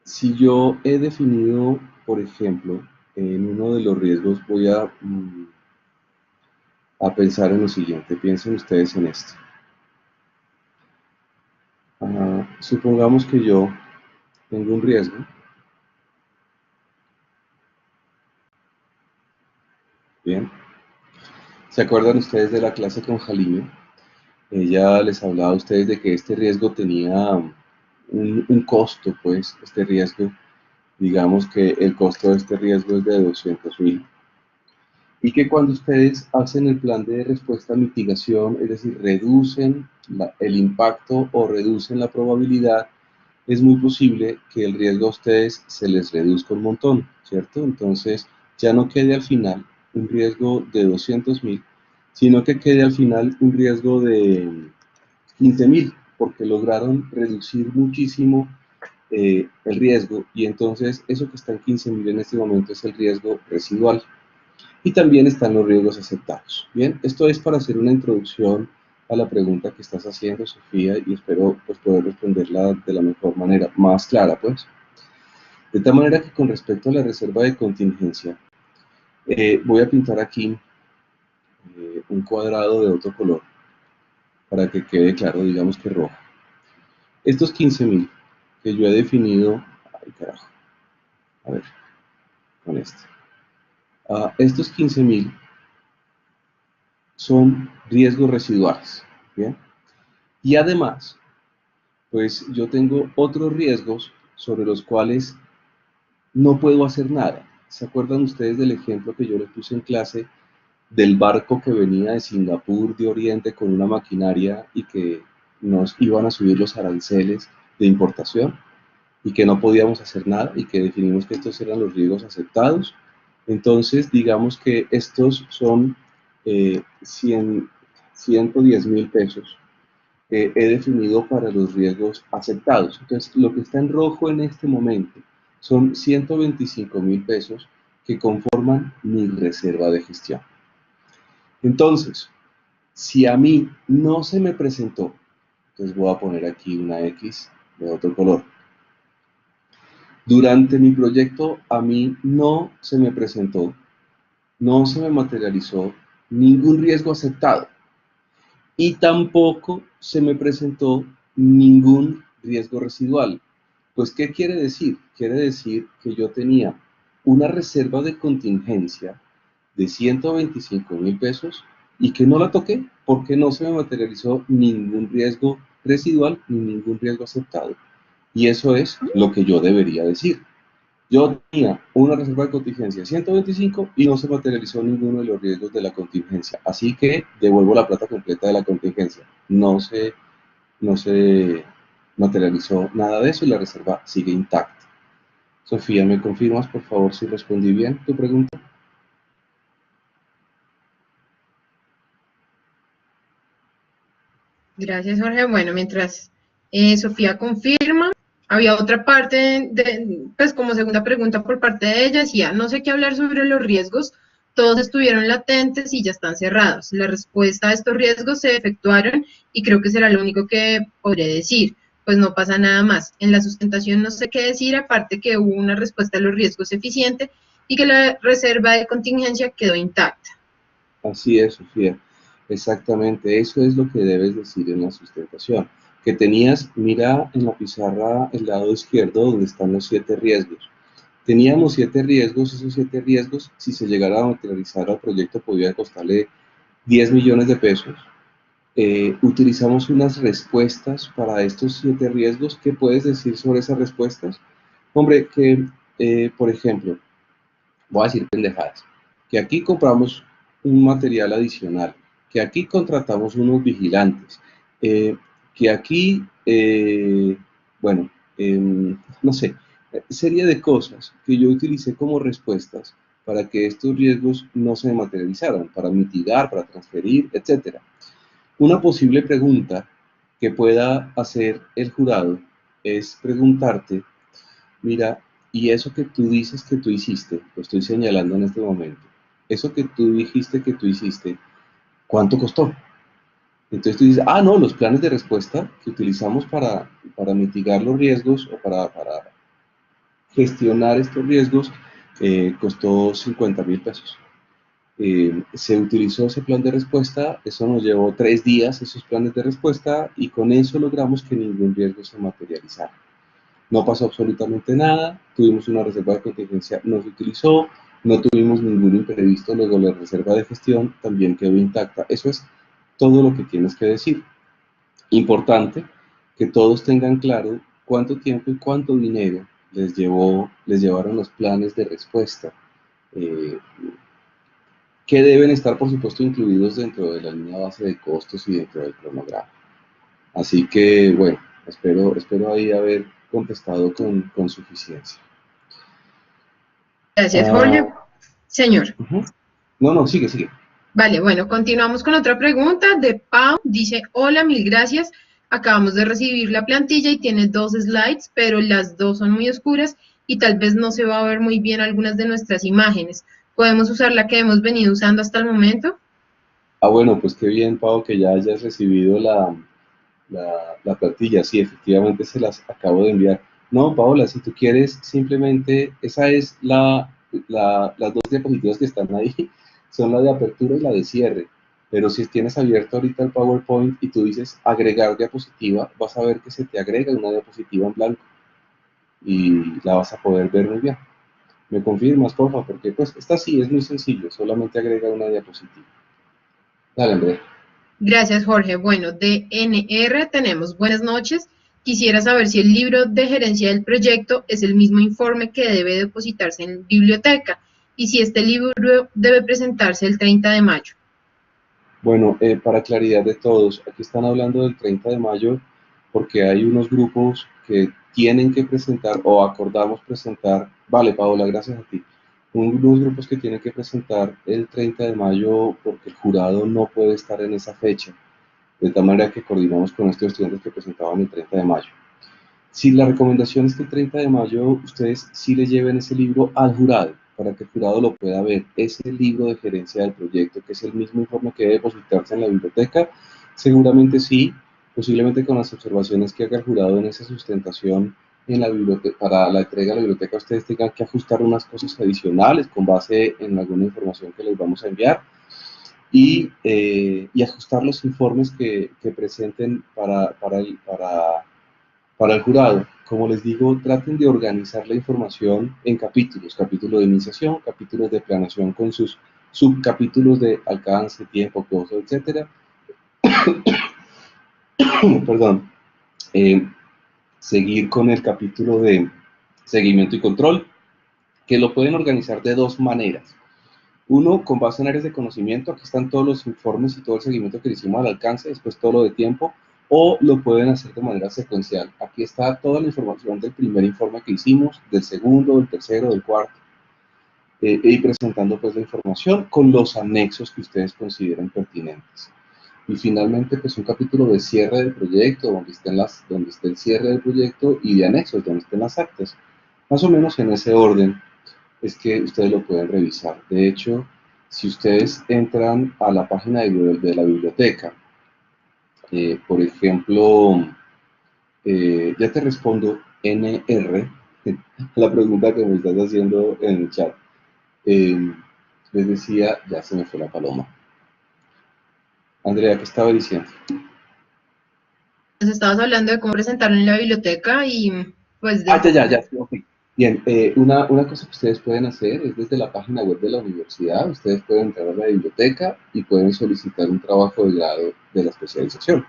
si yo he definido, por ejemplo, en uno de los riesgos, voy a pensar en lo siguiente. Piensen ustedes en esto. Supongamos que yo tengo un riesgo. Bien. ¿Se acuerdan ustedes de la clase con Jalime? Ella les hablaba a ustedes de que este riesgo tenía un costo, pues, este riesgo, digamos que el costo de este riesgo es de 200.000. Y que cuando ustedes hacen el plan de respuesta a mitigación, es decir, reducen el impacto o reducen la probabilidad, es muy posible que el riesgo a ustedes se les reduzca un montón, ¿cierto? Entonces, ya no quede al final un riesgo de 200.000, sino que quede al final un riesgo de 15.000, porque lograron reducir muchísimo el riesgo, y entonces eso que está en 15.000 en este momento es el riesgo residual. Y también están los riesgos aceptados. Bien, esto es para hacer una introducción a la pregunta que estás haciendo, Sofía, y espero pues, poder responderla de la mejor manera, más clara, pues. De tal manera que con respecto a la reserva de contingencia, voy a pintar aquí un cuadrado de otro color para que quede claro, digamos que rojo. Estos 15.000 que yo he definido, ay carajo, a ver, con este. Estos 15.000 son riesgos residuales, ¿bien? Y además, pues yo tengo otros riesgos sobre los cuales no puedo hacer nada. ¿Se acuerdan ustedes del ejemplo que yo les puse en clase del barco que venía de Singapur, de Oriente, con una maquinaria y que nos iban a subir los aranceles de importación y que no podíamos hacer nada y que definimos que estos eran los riesgos aceptados? Entonces, digamos que estos son 110.000 pesos que he definido para los riesgos aceptados. Entonces, lo que está en rojo en este momento son 125.000 pesos que conforman mi reserva de gestión. Entonces, si a mí no se me presentó, entonces voy a poner aquí una X de otro color. Durante mi proyecto a mí no se me presentó, no se me materializó ningún riesgo aceptado y tampoco se me presentó ningún riesgo residual. Pues, ¿qué quiere decir? Quiere decir que yo tenía una reserva de contingencia de 125.000 pesos y que no la toqué porque no se me materializó ningún riesgo residual ni ningún riesgo aceptado. Y eso es lo que yo debería decir. Yo tenía una reserva de contingencia de 125 y no se materializó ninguno de los riesgos de la contingencia. Así que devuelvo la plata completa de la contingencia. No se materializó nada de eso y la reserva sigue intacta. Sofía, ¿me confirmas, por favor, si respondí bien tu pregunta? Gracias, Jorge. Bueno, mientras Sofía confirma, había otra parte, pues como segunda pregunta por parte de ella, decía, no sé qué hablar sobre los riesgos, todos estuvieron latentes y ya están cerrados. La respuesta a estos riesgos se efectuaron y creo que será lo único que podré decir, pues no pasa nada más. En la sustentación no sé qué decir, aparte que hubo una respuesta a los riesgos eficiente y que la reserva de contingencia quedó intacta. Así es, Sofía. Exactamente, eso es lo que debes decir en la sustentación. Que tenías, mira en la pizarra el lado izquierdo donde están los 7 riesgos. Teníamos 7 riesgos, esos 7 riesgos, si se llegara a materializar al proyecto, podría costarle 10 millones de pesos. Utilizamos unas respuestas para estos 7 riesgos. ¿Qué puedes decir sobre esas respuestas? Hombre, que, por ejemplo, voy a decir pendejadas, que aquí compramos un material adicional, que aquí contratamos unos vigilantes, que aquí, bueno, no sé, serie de cosas que yo utilicé como respuestas para que estos riesgos no se materializaran, para mitigar, para transferir, etc. Una posible pregunta que pueda hacer el jurado es preguntarte, mira, Y eso que tú dices que tú hiciste, lo estoy señalando en este momento, eso que tú dijiste que tú hiciste, ¿cuánto costó? Entonces tú dices, ah, no, los planes de respuesta que utilizamos para mitigar los riesgos o para gestionar estos riesgos costó 50.000 pesos. Se utilizó ese plan de respuesta, eso nos llevó 3 días, esos planes de respuesta, y con eso logramos que ningún riesgo se materializara. No pasó absolutamente nada, tuvimos una reserva de contingencia, no se utilizó, no tuvimos ningún imprevisto, luego la reserva de gestión también quedó intacta. Eso es todo lo que tienes que decir. Importante que todos tengan claro cuánto tiempo y cuánto dinero les llevaron los planes de respuesta, eh, que deben estar, por supuesto, incluidos dentro de la línea base de costos y dentro del cronograma. Así que, bueno, espero ahí haber contestado con suficiencia. Gracias, Jorge. Señor. No, sigue. Vale, bueno, continuamos con otra pregunta de Pau. Dice, hola, mil gracias. Acabamos de recibir la plantilla y tiene 2 slides, pero las 2 son muy oscuras y tal vez no se va a ver muy bien algunas de nuestras imágenes. ¿Podemos usar la que hemos venido usando hasta el momento? Bueno, pues qué bien, Pau, que ya hayas recibido la plantilla. Sí, efectivamente se las acabo de enviar. No, Paola, si tú quieres, simplemente, esa es las 2 diapositivas que están ahí, son la de apertura y la de cierre. Pero si tienes abierto ahorita el PowerPoint y tú dices agregar diapositiva, vas a ver que se te agrega una diapositiva en blanco y la vas a poder ver muy bien. ¿Me confirmas, porfa? Porque pues esta sí es muy sencillo, solamente agrega una diapositiva. Dale, Andrea. Gracias, Jorge. Bueno, de NR tenemos buenas noches. Quisiera saber si el libro de gerencia del proyecto es el mismo informe que debe depositarse en biblioteca y si este libro debe presentarse el 30 de mayo. Bueno, para claridad de todos, aquí están hablando del 30 de mayo porque hay unos grupos que tienen que presentar o acordamos presentar, vale, Paola, gracias a ti, unos grupos que tienen que presentar el 30 de mayo porque el jurado no puede estar en esa fecha, de tal manera que coordinamos con estos estudiantes que presentaban el 30 de mayo. Si la recomendación es que el 30 de mayo ustedes sí le lleven ese libro al jurado, para que el jurado lo pueda ver. Ese libro de gerencia del proyecto, que es el mismo informe que debe depositarse en la biblioteca, seguramente sí, posiblemente con las observaciones que haga el jurado en esa sustentación en la biblioteca, para la entrega a la biblioteca, ustedes tengan que ajustar unas cosas adicionales con base en alguna información que les vamos a enviar y ajustar los informes que presenten para el jurado. Como les digo, traten de organizar la información en capítulos, capítulo de iniciación, capítulos de planeación con sus subcapítulos de alcance, tiempo, costo, etc. Perdón. Seguir con el capítulo de seguimiento y control, que lo pueden organizar de 2 maneras. Uno, con base en áreas de conocimiento, aquí están todos los informes y todo el seguimiento que le hicimos al alcance, después todo lo de tiempo, o lo pueden hacer de manera secuencial. Aquí está toda la información del primer informe que hicimos, del segundo, del tercero, del cuarto, y presentando pues la información con los anexos que ustedes consideren pertinentes. Y finalmente pues un capítulo de cierre del proyecto, donde esté el cierre del proyecto, y de anexos, donde estén las actas. Más o menos en ese orden es que ustedes lo pueden revisar. De hecho, si ustedes entran a la página de la biblioteca, por ejemplo, ya te respondo NR, la pregunta que me estás haciendo en el chat. Les decía, ya se me fue la paloma. Andrea, ¿qué estaba diciendo? Nos estabas hablando de cómo presentarlo en la biblioteca y pues... Ya, ok. Bien, una cosa que ustedes pueden hacer es desde la página web de la universidad, ustedes pueden entrar a la biblioteca y pueden solicitar un trabajo de grado de la especialización.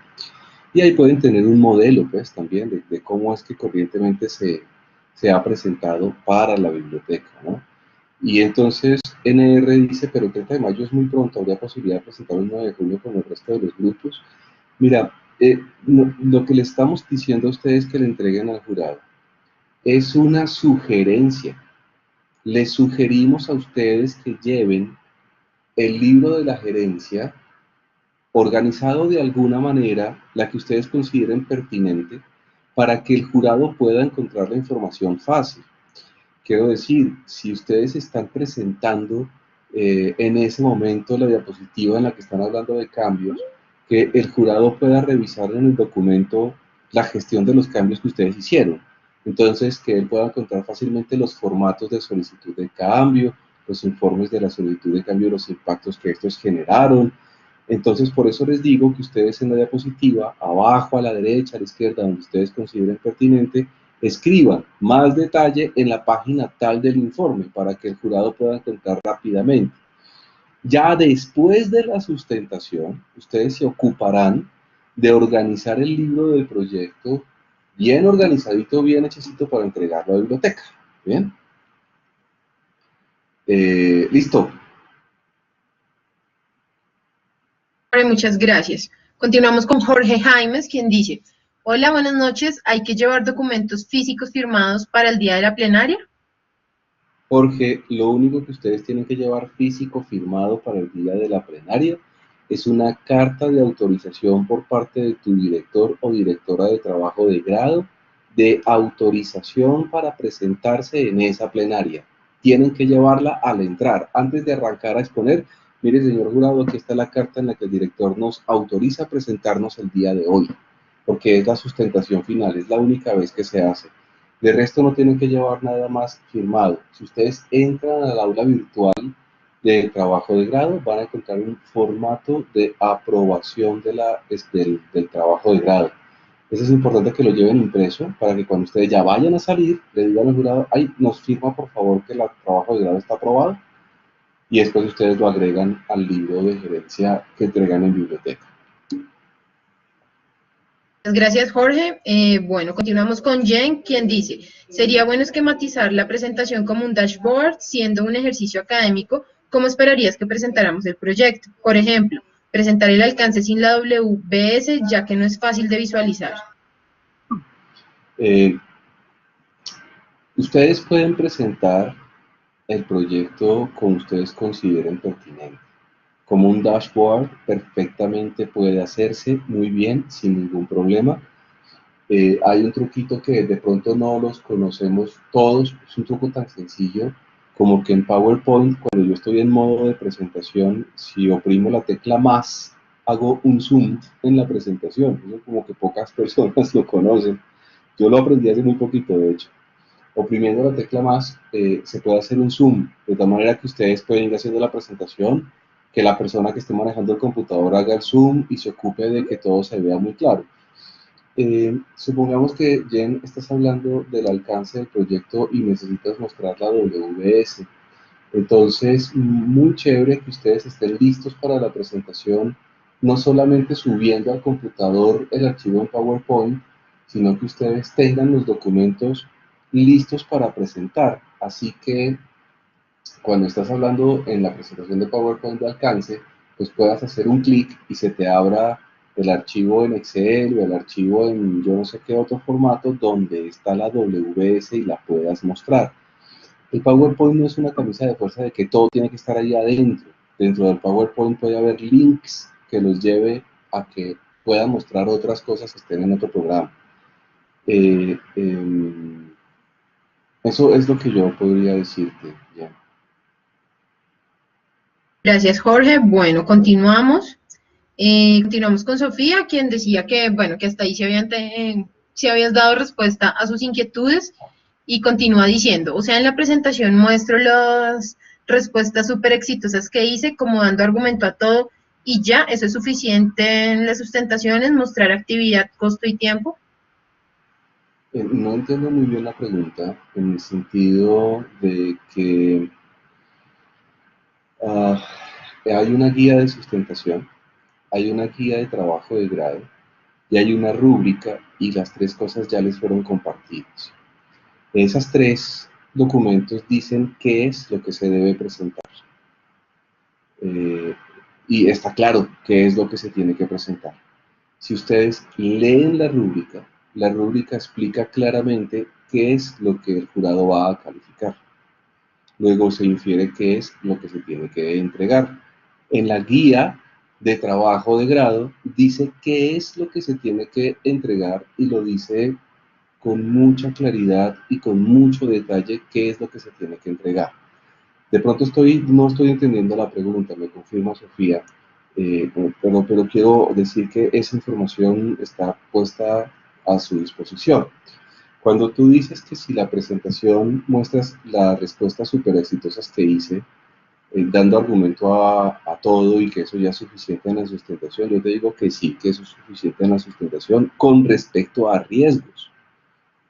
Y ahí pueden tener un modelo, pues, también de cómo es que corrientemente se ha presentado para la biblioteca, ¿no? Y entonces NR dice, pero el 30 de mayo es muy pronto, ¿habría posibilidad de presentar el 9 de junio con el resto de los grupos? Mira, lo que le estamos diciendo a ustedes que le entreguen al jurado es una sugerencia. Les sugerimos a ustedes que lleven el libro de la gerencia organizado de alguna manera, la que ustedes consideren pertinente, para que el jurado pueda encontrar la información fácil. Quiero decir, si ustedes están presentando en ese momento la diapositiva en la que están hablando de cambios, que el jurado pueda revisar en el documento la gestión de los cambios que ustedes hicieron. Entonces, que él pueda encontrar fácilmente los formatos de solicitud de cambio, los informes de la solicitud de cambio, los impactos que estos generaron. Entonces, por eso les digo que ustedes en la diapositiva, abajo, a la derecha, a la izquierda, donde ustedes consideren pertinente, escriban más detalle en la página tal del informe para que el jurado pueda encontrar rápidamente. Ya después de la sustentación, ustedes se ocuparán de organizar el libro del proyecto bien organizadito, bien hechecito para entregarlo a la biblioteca. ¿Bien? Listo. Muchas gracias. Continuamos con Jorge Jaimes, quien dice: hola, buenas noches. ¿Hay que llevar documentos físicos firmados para el día de la plenaria? Jorge, lo único que ustedes tienen que llevar físico firmado para el día de la plenaria es una carta de autorización por parte de tu director o directora de trabajo de grado de autorización para presentarse en esa plenaria. Tienen que llevarla al entrar, antes de arrancar a exponer. Mire, señor jurado, aquí está la carta en la que el director nos autoriza a presentarnos el día de hoy, porque es la sustentación final, es la única vez que se hace. De resto no tienen que llevar nada más firmado. Si ustedes entran al aula virtual de trabajo de grado, van a encontrar un formato de aprobación del trabajo de grado. Eso es importante que lo lleven impreso para que cuando ustedes ya vayan a salir, le digan al jurado: ay, nos firma por favor que el trabajo de grado está aprobado, y después ustedes lo agregan al libro de gerencia que entregan en biblioteca. Gracias, Jorge. Bueno, continuamos con Jen, quien dice: sería bueno esquematizar la presentación como un dashboard, siendo un ejercicio académico. ¿Cómo esperarías que presentáramos el proyecto? Por ejemplo, presentar el alcance sin la WBS, ya que no es fácil de visualizar. Ustedes pueden presentar el proyecto como ustedes consideren pertinente. Como un dashboard perfectamente puede hacerse muy bien, sin ningún problema. Hay un truquito que de pronto no los conocemos todos, es un truco tan sencillo como que en PowerPoint, cuando yo estoy en modo de presentación, si oprimo la tecla más, hago un zoom en la presentación. Eso como que pocas personas lo conocen. Yo lo aprendí hace muy poquito, de hecho. Oprimiendo la tecla más, se puede hacer un zoom, de tal manera que ustedes pueden ir haciendo la presentación, que la persona que esté manejando el computador haga el zoom y se ocupe de que todo se vea muy claro. Supongamos que, Jen, estás hablando del alcance del proyecto y necesitas mostrar la WBS. Entonces, muy chévere que ustedes estén listos para la presentación, no solamente subiendo al computador el archivo en PowerPoint, sino que ustedes tengan los documentos listos para presentar. Así que cuando estás hablando en la presentación de PowerPoint de alcance, pues puedas hacer un clic y se te abra el archivo en Excel o el archivo en yo no sé qué otro formato donde está la WS y la puedas mostrar. El PowerPoint no es una camisa de fuerza de que todo tiene que estar ahí adentro. Dentro del PowerPoint puede haber links que los lleve a que puedan mostrar otras cosas que estén en otro programa. Eso es lo que yo podría decirte, ya. Gracias, Jorge. Bueno, continuamos. Continuamos con Sofía, quien decía que, bueno, que hasta ahí se habías dado respuesta a sus inquietudes, y continúa diciendo: o sea, en la presentación muestro las respuestas súper exitosas que hice, como dando argumento a todo, y ya, eso es suficiente en las sustentaciones, mostrar actividad, costo y tiempo. No entiendo muy bien la pregunta, en el sentido de que hay una guía de sustentación, hay una guía de trabajo de grado y hay una rúbrica, y las tres cosas ya les fueron compartidas. Esas tres documentos dicen qué es lo que se debe presentar. Y está claro qué es lo que se tiene que presentar. Si ustedes leen la rúbrica explica claramente qué es lo que el jurado va a calificar. Luego se infiere qué es lo que se tiene que entregar. En la guía de trabajo de grado dice qué es lo que se tiene que entregar y lo dice con mucha claridad y con mucho detalle qué es lo que se tiene que entregar. De pronto no estoy entendiendo la pregunta, me confirma Sofía, pero quiero decir que esa información está puesta a su disposición. Cuando tú dices que si la presentación muestras las respuestas súper exitosas que hice, dando argumento a todo y que eso ya es suficiente en la sustentación, yo te digo que sí, que eso es suficiente en la sustentación con respecto a riesgos.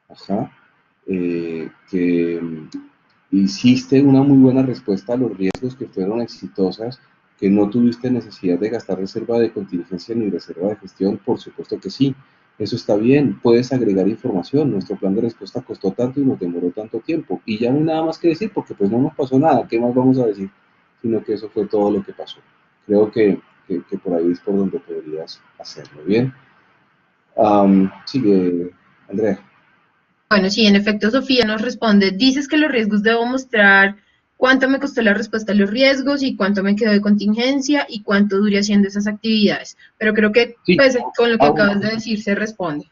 Ajá. Que hiciste una muy buena respuesta a los riesgos que fueron exitosas, que no tuviste necesidad de gastar reserva de contingencia ni reserva de gestión, por supuesto que sí. Eso está bien, puedes agregar información. Nuestro plan de respuesta costó tanto y nos demoró tanto tiempo. Y ya no hay nada más que decir porque pues no nos pasó nada. ¿Qué más vamos a decir? Sino que eso fue todo lo que pasó. Creo que por ahí es por donde podrías hacerlo. Bien. Sigue, Andrea. Bueno, sí, en efecto, Sofía nos responde, dices que los riesgos debo mostrar cuánto me costó la respuesta a los riesgos y cuánto me quedó de contingencia y cuánto duré haciendo esas actividades. Pero creo que Sí. pues, con lo que acabas Bueno. de decir se responde.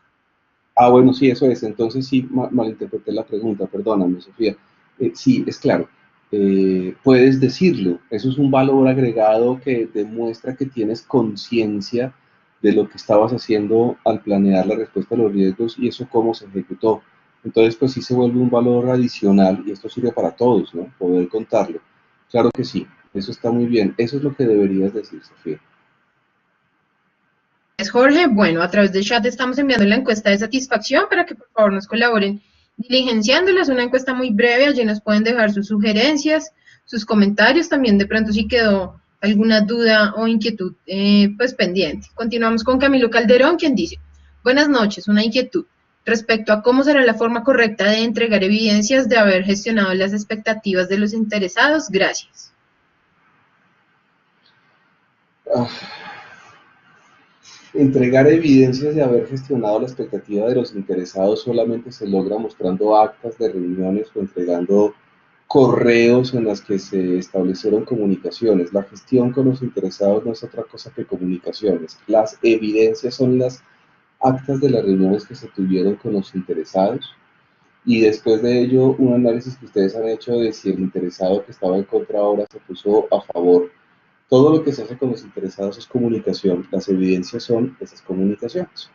Bueno, sí, eso es. Entonces sí, malinterpreté la pregunta, perdóname, Sofía. Sí, es claro. Puedes decirlo. Eso es un valor agregado que demuestra que tienes conciencia de lo que estabas haciendo al planear la respuesta a los riesgos y eso cómo se ejecutó. Entonces, pues sí se vuelve un valor adicional y esto sirve para todos, ¿no? Poder contarlo. Claro que sí, eso está muy bien. Eso es lo que deberías decir, Sofía. Es Jorge, bueno, a través del chat estamos enviando la encuesta de satisfacción para que por favor nos colaboren diligenciándola. Es una encuesta muy breve, allí nos pueden dejar sus sugerencias, sus comentarios también, de pronto si quedó alguna duda o inquietud pues pendiente. Continuamos con Camilo Calderón, quien dice, buenas noches, una inquietud respecto a cómo será la forma correcta de entregar evidencias de haber gestionado las expectativas de los interesados. Gracias. Entregar evidencias de haber gestionado la expectativa de los interesados solamente se logra mostrando actas de reuniones o entregando correos en las que se establecieron comunicaciones. La gestión con los interesados no es otra cosa que comunicaciones. Las evidencias son las actas de las reuniones que se tuvieron con los interesados y después de ello un análisis que ustedes han hecho de si el interesado que estaba en contra ahora se puso a favor. Todo lo que se hace con los interesados es comunicación. Las evidencias son esas comunicaciones.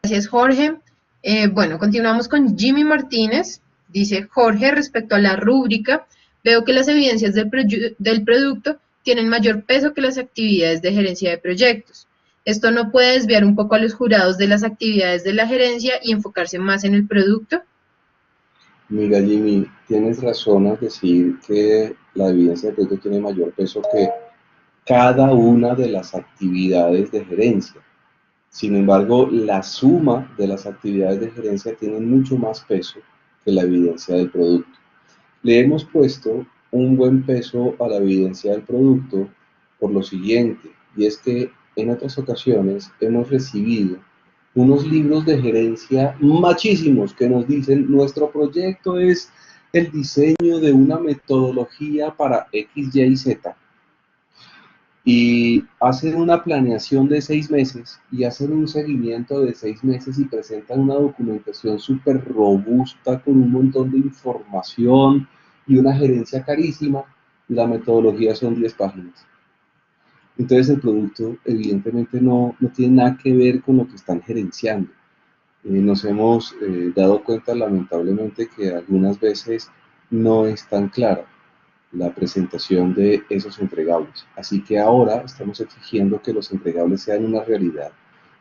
Gracias, Jorge. Bueno, continuamos con Jimmy Martínez. Dice Jorge, respecto a la rúbrica, veo que las evidencias del producto tienen mayor peso que las actividades de gerencia de proyectos. ¿Esto no puede desviar un poco a los jurados de las actividades de la gerencia y enfocarse más en el producto? Mira, Jimmy, tienes razón al decir que la evidencia de producto tiene mayor peso que cada una de las actividades de gerencia. Sin embargo, la suma de las actividades de gerencia tiene mucho más peso que la evidencia del producto. Le hemos puesto un buen peso a la evidencia del producto por lo siguiente, y es que en otras ocasiones hemos recibido unos libros de gerencia machísimos que nos dicen nuestro proyecto es el diseño de una metodología para X, Y y Z. Y hacen una planeación de 6 meses y hacen un seguimiento de 6 meses y presentan una documentación súper robusta con un montón de información y una gerencia carísima y la metodología son 10 páginas. Entonces el producto evidentemente no tiene nada que ver con lo que están gerenciando. Nos hemos dado cuenta lamentablemente que algunas veces no es tan clara la presentación de esos entregables. Así que ahora estamos exigiendo que los entregables sean una realidad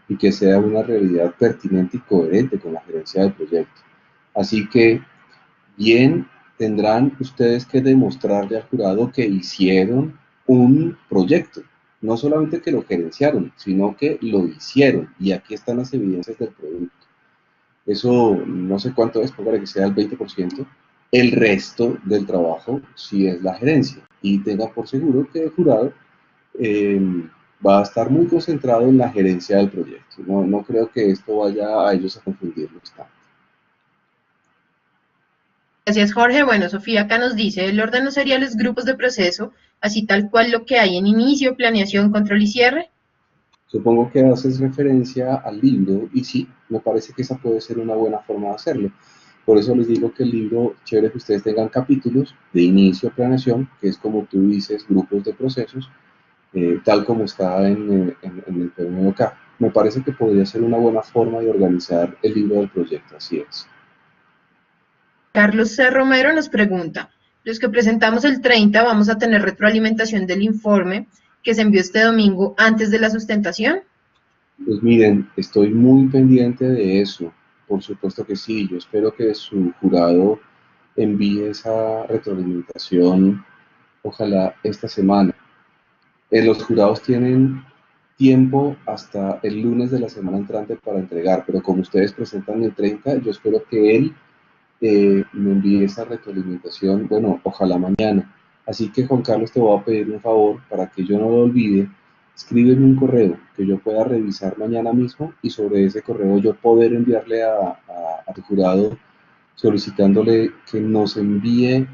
y que sea una realidad pertinente y coherente con la gerencia del proyecto. Así que bien tendrán ustedes que demostrarle al jurado que hicieron un proyecto, no solamente que lo gerenciaron, sino que lo hicieron y aquí están las evidencias del producto. Eso no sé cuánto es, para que sea el 20%. El resto del trabajo sí es la gerencia. Y tenga por seguro que el jurado va a estar muy concentrado en la gerencia del proyecto. No creo que esto vaya a ellos a confundirlos tanto. Gracias, Jorge. Bueno, Sofía acá nos dice, el orden no sería los grupos de proceso, así tal cual lo que hay en inicio, planeación, control y cierre. Supongo que haces referencia al libro y sí, me parece que esa puede ser una buena forma de hacerlo. Por eso les digo que el libro, chévere que ustedes tengan capítulos de inicio a planeación, que es como tú dices, grupos de procesos, tal como está en el PMBOK. Me parece que podría ser una buena forma de organizar el libro del proyecto, así es. Carlos C. Romero nos pregunta, los que presentamos el 30 vamos a tener retroalimentación del informe que se envió este domingo antes de la sustentación. Pues miren, estoy muy pendiente de eso. Por supuesto que sí, yo espero que su jurado envíe esa retroalimentación, ojalá esta semana. Los jurados tienen tiempo hasta el lunes de la semana entrante para entregar, pero como ustedes presentan el 30, yo espero que él me envíe esa retroalimentación, bueno, ojalá mañana. Así que Juan Carlos, te voy a pedir un favor para que yo no lo olvide. Escríbeme un correo que yo pueda revisar mañana mismo y sobre ese correo yo poder enviarle a tu jurado solicitándole que nos envíe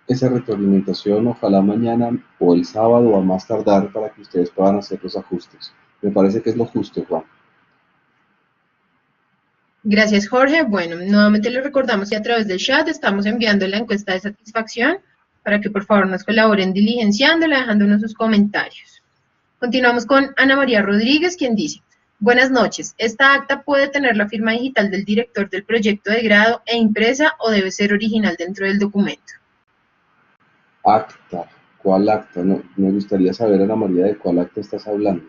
esa retroalimentación, ojalá mañana o el sábado o a más tardar para que ustedes puedan hacer los ajustes. Me parece que es lo justo, Juan. Gracias, Jorge. Bueno, nuevamente le recordamos que a través del chat estamos enviando la encuesta de satisfacción para que por favor nos colaboren diligenciándola, dejándonos sus comentarios. Continuamos con Ana María Rodríguez, quien dice, buenas noches, ¿esta acta puede tener la firma digital del director del proyecto de grado e impresa o debe ser original dentro del documento? Acta. ¿Cuál acta? No, me gustaría saber, Ana María, de cuál acta estás hablando.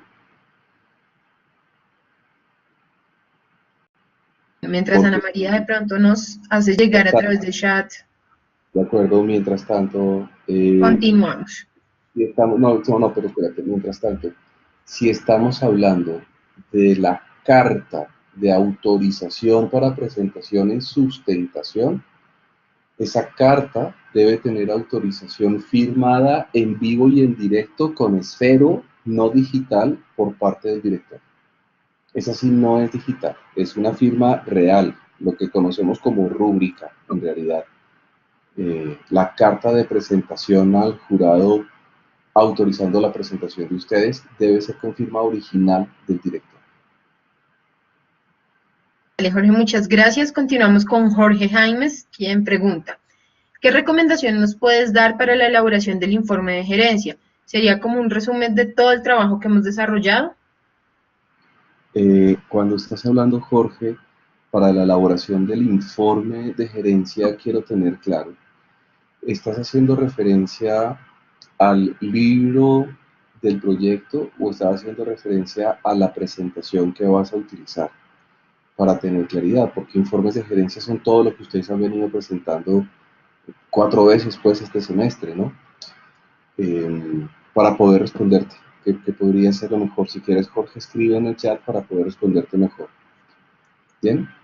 Mientras Ana Porque, María de pronto nos hace llegar a través del chat, de acuerdo, mientras tanto, continuamos. si estamos, no, no, no, pero espérate, mientras tanto, si estamos hablando de la carta de autorización para presentación en sustentación, esa carta debe tener autorización firmada en vivo y en directo con esfero no digital por parte del director. Esa sí no es digital, es una firma real, lo que conocemos como rúbrica en realidad. La carta de presentación al jurado autorizando la presentación de ustedes debe ser con firma original del director. Vale, Jorge, muchas gracias. Continuamos con Jorge Jaimes, quien pregunta, ¿qué recomendación nos puedes dar para la elaboración del informe de gerencia? ¿Sería como un resumen de todo el trabajo que hemos desarrollado? Cuando estás hablando, Jorge, para la elaboración del informe de gerencia, quiero tener claro, ¿estás haciendo referencia al libro del proyecto o estás haciendo referencia a la presentación que vas a utilizar? Para tener claridad, porque informes de gerencia son todo lo que ustedes han venido presentando 4 veces pues este semestre, ¿no? Para poder responderte, que podría ser lo mejor. Si quieres, Jorge, escribe en el chat para poder responderte mejor. ¿Bien? Andrea.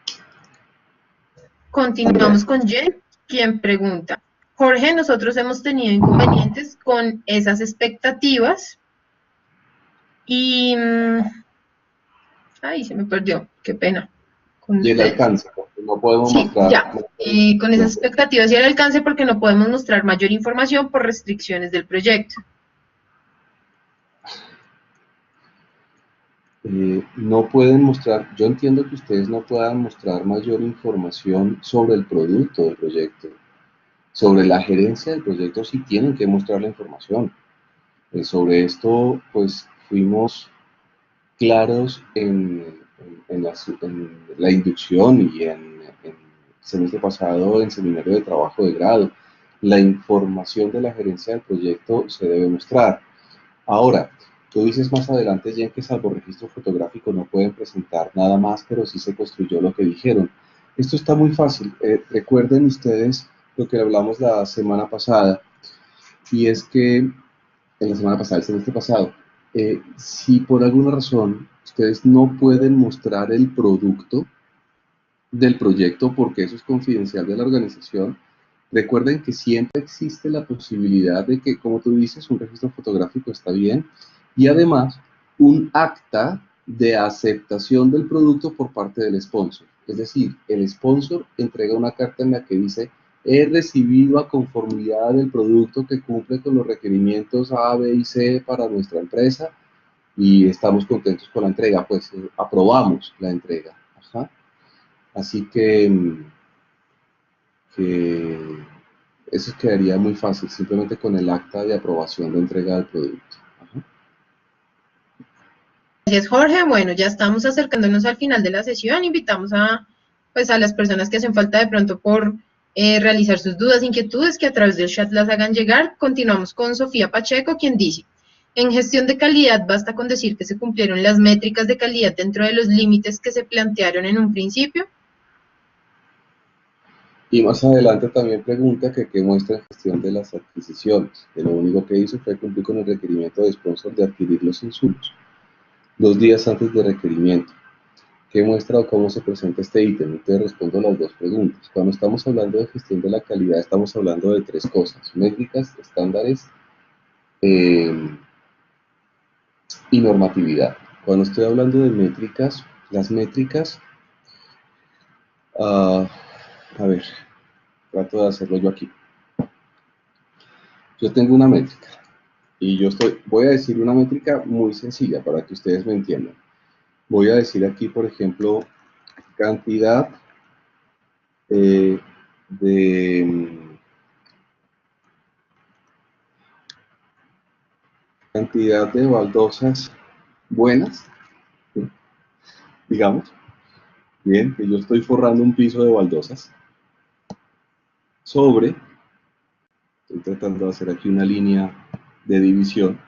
Continuamos con Jen, quien pregunta, Jorge, nosotros hemos tenido inconvenientes con esas expectativas y... ay, se me perdió, qué pena con Y el ustedes. alcance, porque no podemos Sí, mostrar. ya, con esas expectativas y el alcance porque no podemos mostrar mayor información por restricciones del proyecto. No pueden mostrar, yo entiendo que ustedes no puedan mostrar mayor información sobre el producto del proyecto. Sobre la gerencia del proyecto sí tienen que mostrar la información. Sobre esto, pues fuimos claros en la inducción y en semestre pasado en seminario de trabajo de grado. La información de la gerencia del proyecto se debe mostrar. Ahora, tú dices más adelante, Jen, que salvo registro fotográfico no pueden presentar nada más, pero sí se construyó lo que dijeron. Esto está muy fácil. Recuerden ustedes lo que hablamos la semana pasada, y es que en la semana pasada, el semestre pasado, si por alguna razón ustedes no pueden mostrar el producto del proyecto porque eso es confidencial de la organización, recuerden que siempre existe la posibilidad de que, como tú dices, un registro fotográfico está bien y además un acta de aceptación del producto por parte del sponsor. Es decir, el sponsor entrega una carta en la que dice he recibido a conformidad del producto que cumple con los requerimientos A, B y C para nuestra empresa y estamos contentos con la entrega, pues aprobamos la entrega. Ajá. Así que eso quedaría muy fácil, simplemente con el acta de aprobación de entrega del producto. Ajá. Gracias, Jorge. Bueno, ya estamos acercándonos al final de la sesión. Invitamos a, pues, a las personas que hacen falta de pronto por realizar sus dudas, inquietudes, que a través del chat las hagan llegar. Continuamos con Sofía Pacheco, quien dice, en gestión de calidad basta con decir que se cumplieron las métricas de calidad dentro de los límites que se plantearon en un principio. Y más adelante también pregunta que qué muestra en gestión de las adquisiciones, que lo único que hizo fue cumplir con el requerimiento de sponsor de adquirir los insumos 2 días antes del requerimiento. ¿Qué muestra o cómo se presenta este ítem? Entonces respondo las dos preguntas. Cuando estamos hablando de gestión de la calidad, estamos hablando de 3 cosas: métricas, estándares y normatividad. Cuando estoy hablando de métricas, las métricas, a ver, trato de hacerlo yo aquí. Yo tengo una métrica y voy a decir una métrica muy sencilla para que ustedes me entiendan. Voy a decir aquí, por ejemplo, cantidad de baldosas buenas, ¿sí? Digamos, bien, que yo estoy forrando un piso de baldosas sobre, estoy tratando de hacer aquí una línea de división,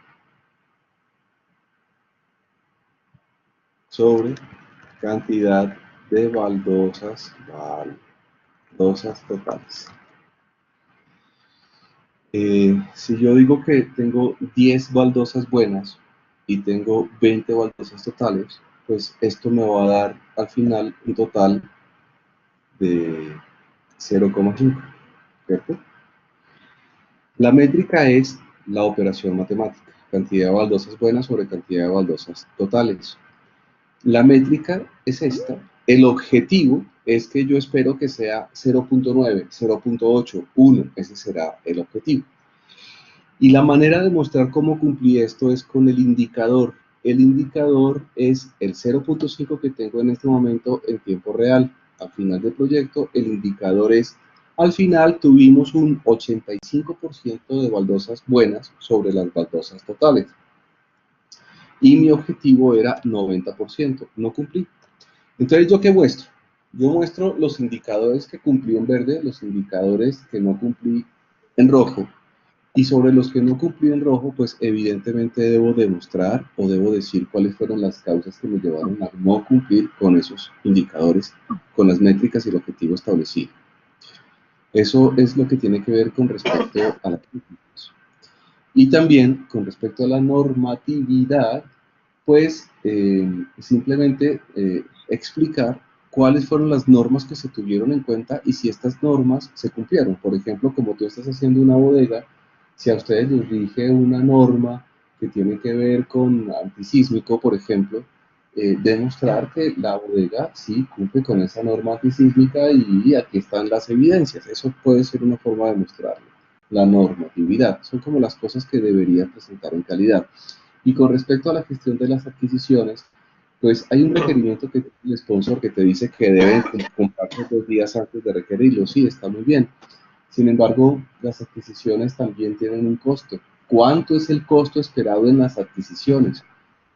sobre cantidad de baldosas totales. Si yo digo que tengo 10 baldosas buenas y tengo 20 baldosas totales, pues esto me va a dar al final un total de 0,5, ¿cierto? La métrica es la operación matemática, cantidad de baldosas buenas sobre cantidad de baldosas totales. La métrica es esta. El objetivo es que yo espero que sea 0.9, 0.8, 1. Ese será el objetivo. Y la manera de mostrar cómo cumplí esto es con el indicador. El indicador es el 0.5 que tengo en este momento en tiempo real. Al final del proyecto, el indicador es, al final tuvimos un 85% de baldosas buenas sobre las baldosas totales. Y mi objetivo era 90%, no cumplí. Entonces, ¿yo qué muestro? Yo muestro los indicadores que cumplí en verde, los indicadores que no cumplí en rojo, y sobre los que no cumplí en rojo, pues evidentemente debo demostrar o debo decir cuáles fueron las causas que me llevaron a no cumplir con esos indicadores, con las métricas y el objetivo establecido. Eso es lo que tiene que ver con respecto a la planificación. Y también con respecto a la normatividad, pues simplemente explicar cuáles fueron las normas que se tuvieron en cuenta y si estas normas se cumplieron. Por ejemplo, como tú estás haciendo una bodega, si a ustedes les rige una norma que tiene que ver con antisísmico, por ejemplo, demostrar que la bodega sí cumple con esa norma antisísmica y aquí están las evidencias. Eso puede ser una forma de mostrarlo. La normatividad son como las cosas que debería presentar en calidad. Y con respecto a la gestión de las adquisiciones, pues hay un requerimiento que el sponsor que te dice que deben comprarse 2 días antes de requerirlo. Sí, está muy bien. Sin embargo, las adquisiciones también tienen un costo. ¿Cuánto es el costo esperado en las adquisiciones?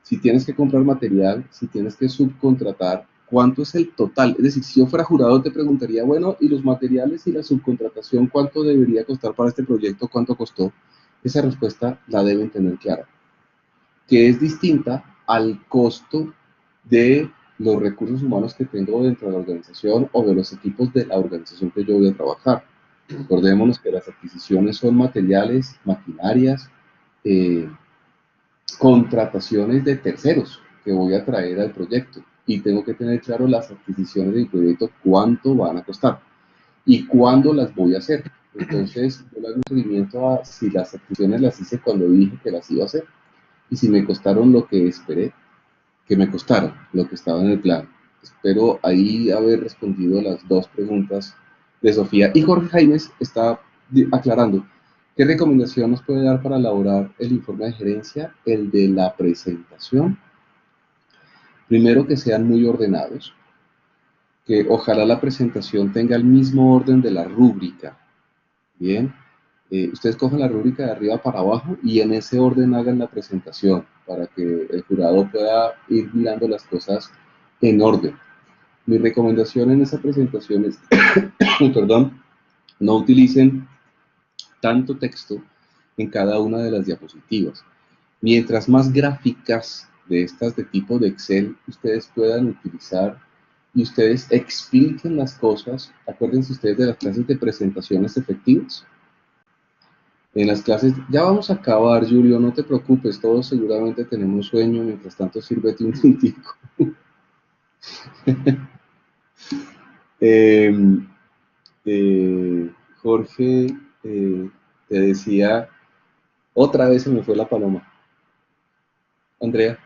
Si tienes que comprar material, si tienes que subcontratar, ¿cuánto es el total? Es decir, si yo fuera jurado te preguntaría, bueno, ¿y los materiales y la subcontratación cuánto debería costar para este proyecto? ¿Cuánto costó? Esa respuesta la deben tener clara, que es distinta al costo de los recursos humanos que tengo dentro de la organización o de los equipos de la organización que yo voy a trabajar. Recordémonos que las adquisiciones son materiales, maquinarias, contrataciones de terceros que voy a traer al proyecto y tengo que tener claro las adquisiciones del proyecto, cuánto van a costar y cuándo las voy a hacer. Entonces, yo le hago un seguimiento a si las adquisiciones las hice cuando dije que las iba a hacer y si me costaron lo que esperé que me costaron, lo que estaba en el plan. Espero ahí haber respondido las dos preguntas de Sofía. Y Jorge Jaimes está aclarando. ¿Qué recomendación nos puede dar para elaborar el informe de gerencia? El de la presentación. Primero, que sean muy ordenados, que ojalá la presentación tenga el mismo orden de la rúbrica. Bien, ustedes cojan la rúbrica de arriba para abajo y en ese orden hagan la presentación para que el jurado pueda ir mirando las cosas en orden. Mi recomendación en esa presentación es, perdón, no utilicen tanto texto en cada una de las diapositivas. Mientras más gráficas de estas de tipo de Excel ustedes puedan utilizar y ustedes expliquen las cosas, acuérdense ustedes de las clases de presentaciones efectivas. En las clases, ya vamos a acabar, Julio, no te preocupes, todos seguramente tenemos sueño, mientras tanto sírvete un tintico. Jorge te decía, otra vez se me fue la paloma. Andrea,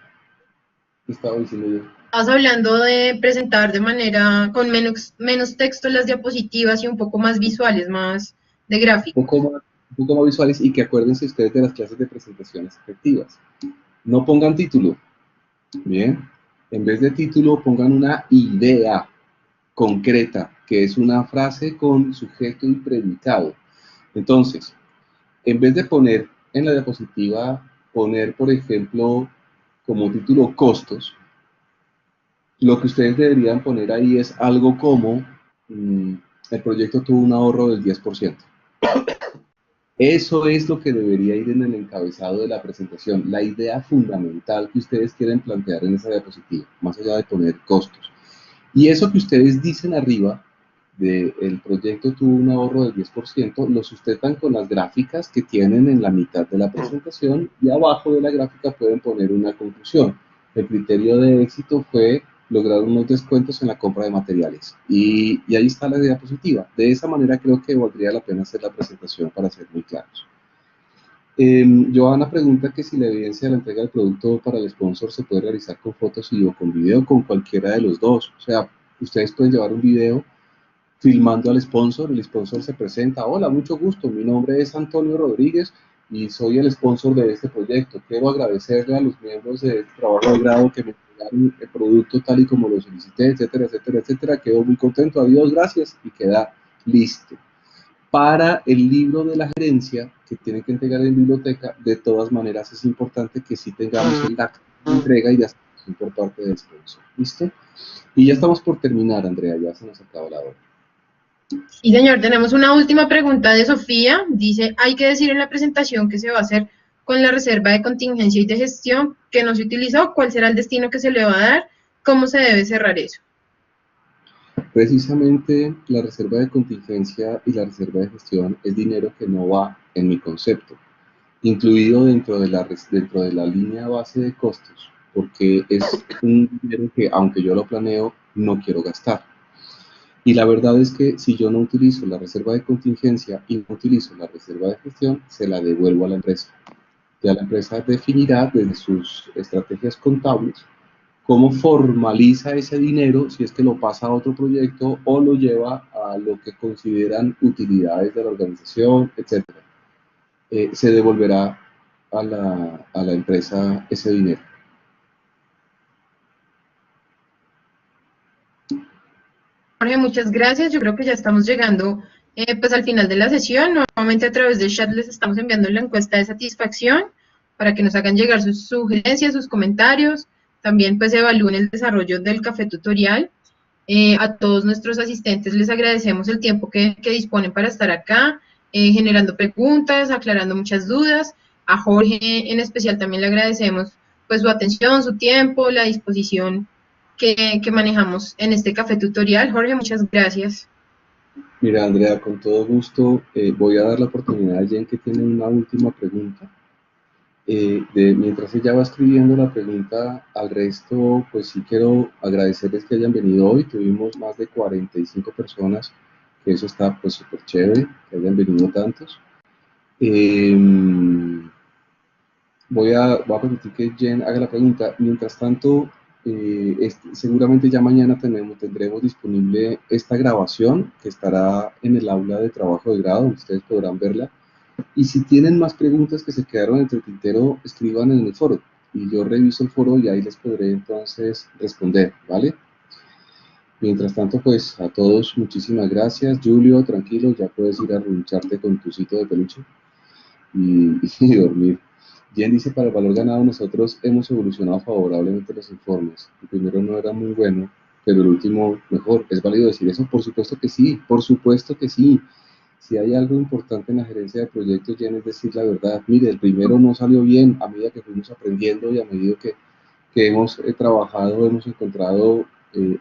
¿qué estaba diciendo yo? Estás hablando de presentar de manera con menos texto en las diapositivas y un poco más visuales, más de gráfico. Un poco más visuales y que acuérdense ustedes de las clases de presentaciones efectivas. No pongan título, bien, en vez de título pongan una idea concreta, que es una frase con sujeto y predicado. Entonces, en vez de poner en la diapositiva, poner, por ejemplo, como título costos, lo que ustedes deberían poner ahí es algo como el proyecto tuvo un ahorro del 10%. Eso es lo que debería ir en el encabezado de la presentación, la idea fundamental que ustedes quieren plantear en esa diapositiva, más allá de poner costos. Y eso que ustedes dicen arriba, del proyecto tuvo un ahorro del 10%, lo sustentan con las gráficas que tienen en la mitad de la presentación y abajo de la gráfica pueden poner una conclusión. El criterio de éxito fue lograr unos descuentos en la compra de materiales. Y ahí está la diapositiva. De esa manera creo que valdría la pena hacer la presentación para ser muy claros. Johanna pregunta que si la evidencia de la entrega del producto para el sponsor se puede realizar con fotos y o con video, con cualquiera de los dos. O sea, ustedes pueden llevar un video filmando al sponsor, el sponsor se presenta, hola, mucho gusto, mi nombre es Antonio Rodríguez y soy el sponsor de este proyecto. Quiero agradecerle a los miembros de trabajo de grado que me entregaron el producto tal y como lo solicité, etcétera, etcétera, etcétera. Quedo muy contento, adiós, gracias, y queda listo. Para el libro de la gerencia, que tienen que entregar en biblioteca, de todas maneras es importante que sí tengamos el acto de entrega y de aceptación por parte del sponsor. ¿Listo? Y ya estamos por terminar, Andrea, ya se nos acaba la hora. Sí, señor, tenemos una última pregunta de Sofía. Dice, hay que decir en la presentación que se va a hacer con la reserva de contingencia y de gestión que no se utilizó, cuál será el destino que se le va a dar, cómo se debe cerrar eso. Precisamente la reserva de contingencia y la reserva de gestión es dinero que no va, en mi concepto, incluido dentro de la línea base de costos, porque es un dinero que, aunque yo lo planeo, no quiero gastar. Y la verdad es que si yo no utilizo la reserva de contingencia y no utilizo la reserva de gestión, se la devuelvo a la empresa. Ya la empresa definirá desde sus estrategias contables cómo formaliza ese dinero, si es que lo pasa a otro proyecto o lo lleva a lo que consideran utilidades de la organización, etc. Se devolverá a la empresa ese dinero. Jorge, muchas gracias. Yo creo que ya estamos llegando pues al final de la sesión. Nuevamente a través del chat les estamos enviando la encuesta de satisfacción para que nos hagan llegar sus sugerencias, sus comentarios. También pues evalúen el desarrollo del café tutorial. A todos nuestros asistentes les agradecemos el tiempo que disponen para estar acá, generando preguntas, aclarando muchas dudas. A Jorge en especial también le agradecemos pues su atención, su tiempo, la disposición que manejamos en este café tutorial. Jorge, muchas gracias. Mira, Andrea, con todo gusto voy a dar la oportunidad a Jen, que tiene una última pregunta. Mientras ella va escribiendo la pregunta, al resto, pues sí quiero agradecerles que hayan venido hoy. Tuvimos más de 45 personas, que eso está pues súper chévere, que hayan venido tantos. Voy a permitir que Jen haga la pregunta. Mientras tanto, seguramente ya mañana tendremos disponible esta grabación que estará en el aula de trabajo de grado, donde ustedes podrán verla. Y si tienen más preguntas que se quedaron entre el tintero, escriban en el foro y yo reviso el foro y ahí les podré entonces responder, ¿vale? Mientras tanto, pues a todos muchísimas gracias. Julio, tranquilo, ya puedes ir a arruncharte con tu sitio de peluche y dormir. Jen dice, para el valor ganado nosotros hemos evolucionado favorablemente los informes. El primero no era muy bueno, pero el último mejor. ¿Es válido decir eso? Por supuesto que sí, por supuesto que sí. Si hay algo importante en la gerencia de proyectos, Jen, es decir la verdad. Mire, el primero no salió bien a medida que fuimos aprendiendo y a medida que hemos trabajado, hemos encontrado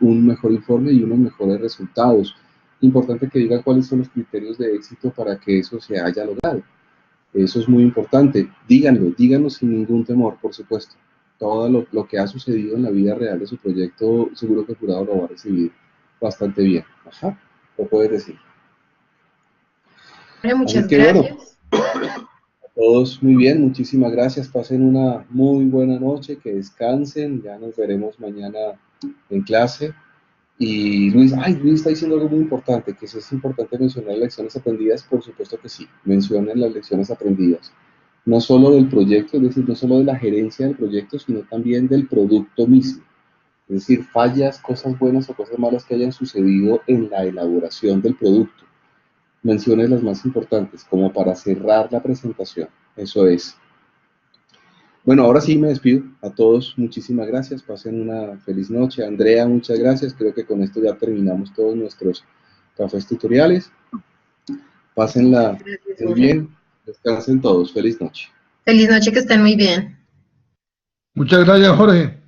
un mejor informe y unos mejores resultados. Importante que diga cuáles son los criterios de éxito para que eso se haya logrado. Eso es muy importante. Díganlo sin ningún temor, por supuesto. Todo lo que ha sucedido en la vida real de su proyecto, seguro que el jurado lo va a recibir bastante bien. Ajá, lo puedes decir. Bueno, Así muchas que bueno, gracias. a todos muy bien, muchísimas gracias. Pasen una muy buena noche, que descansen. Ya nos veremos mañana en clase. Y Luis, Luis está diciendo algo muy importante, que si es importante mencionar las lecciones aprendidas, por supuesto que sí, mencionen las lecciones aprendidas, no solo del proyecto, es decir, no solo de la gerencia del proyecto, sino también del producto mismo, es decir, fallas, cosas buenas o cosas malas que hayan sucedido en la elaboración del producto, menciones las más importantes, como para cerrar la presentación, eso es. Bueno, ahora sí me despido. A todos, muchísimas gracias. Pasen una feliz noche. Andrea, muchas gracias. Creo que con esto ya terminamos todos nuestros cafés tutoriales. Pásenla Gracias, muy Jorge. bien. Descansen todos. Feliz noche. Feliz noche, que estén muy bien. Muchas gracias, Jorge.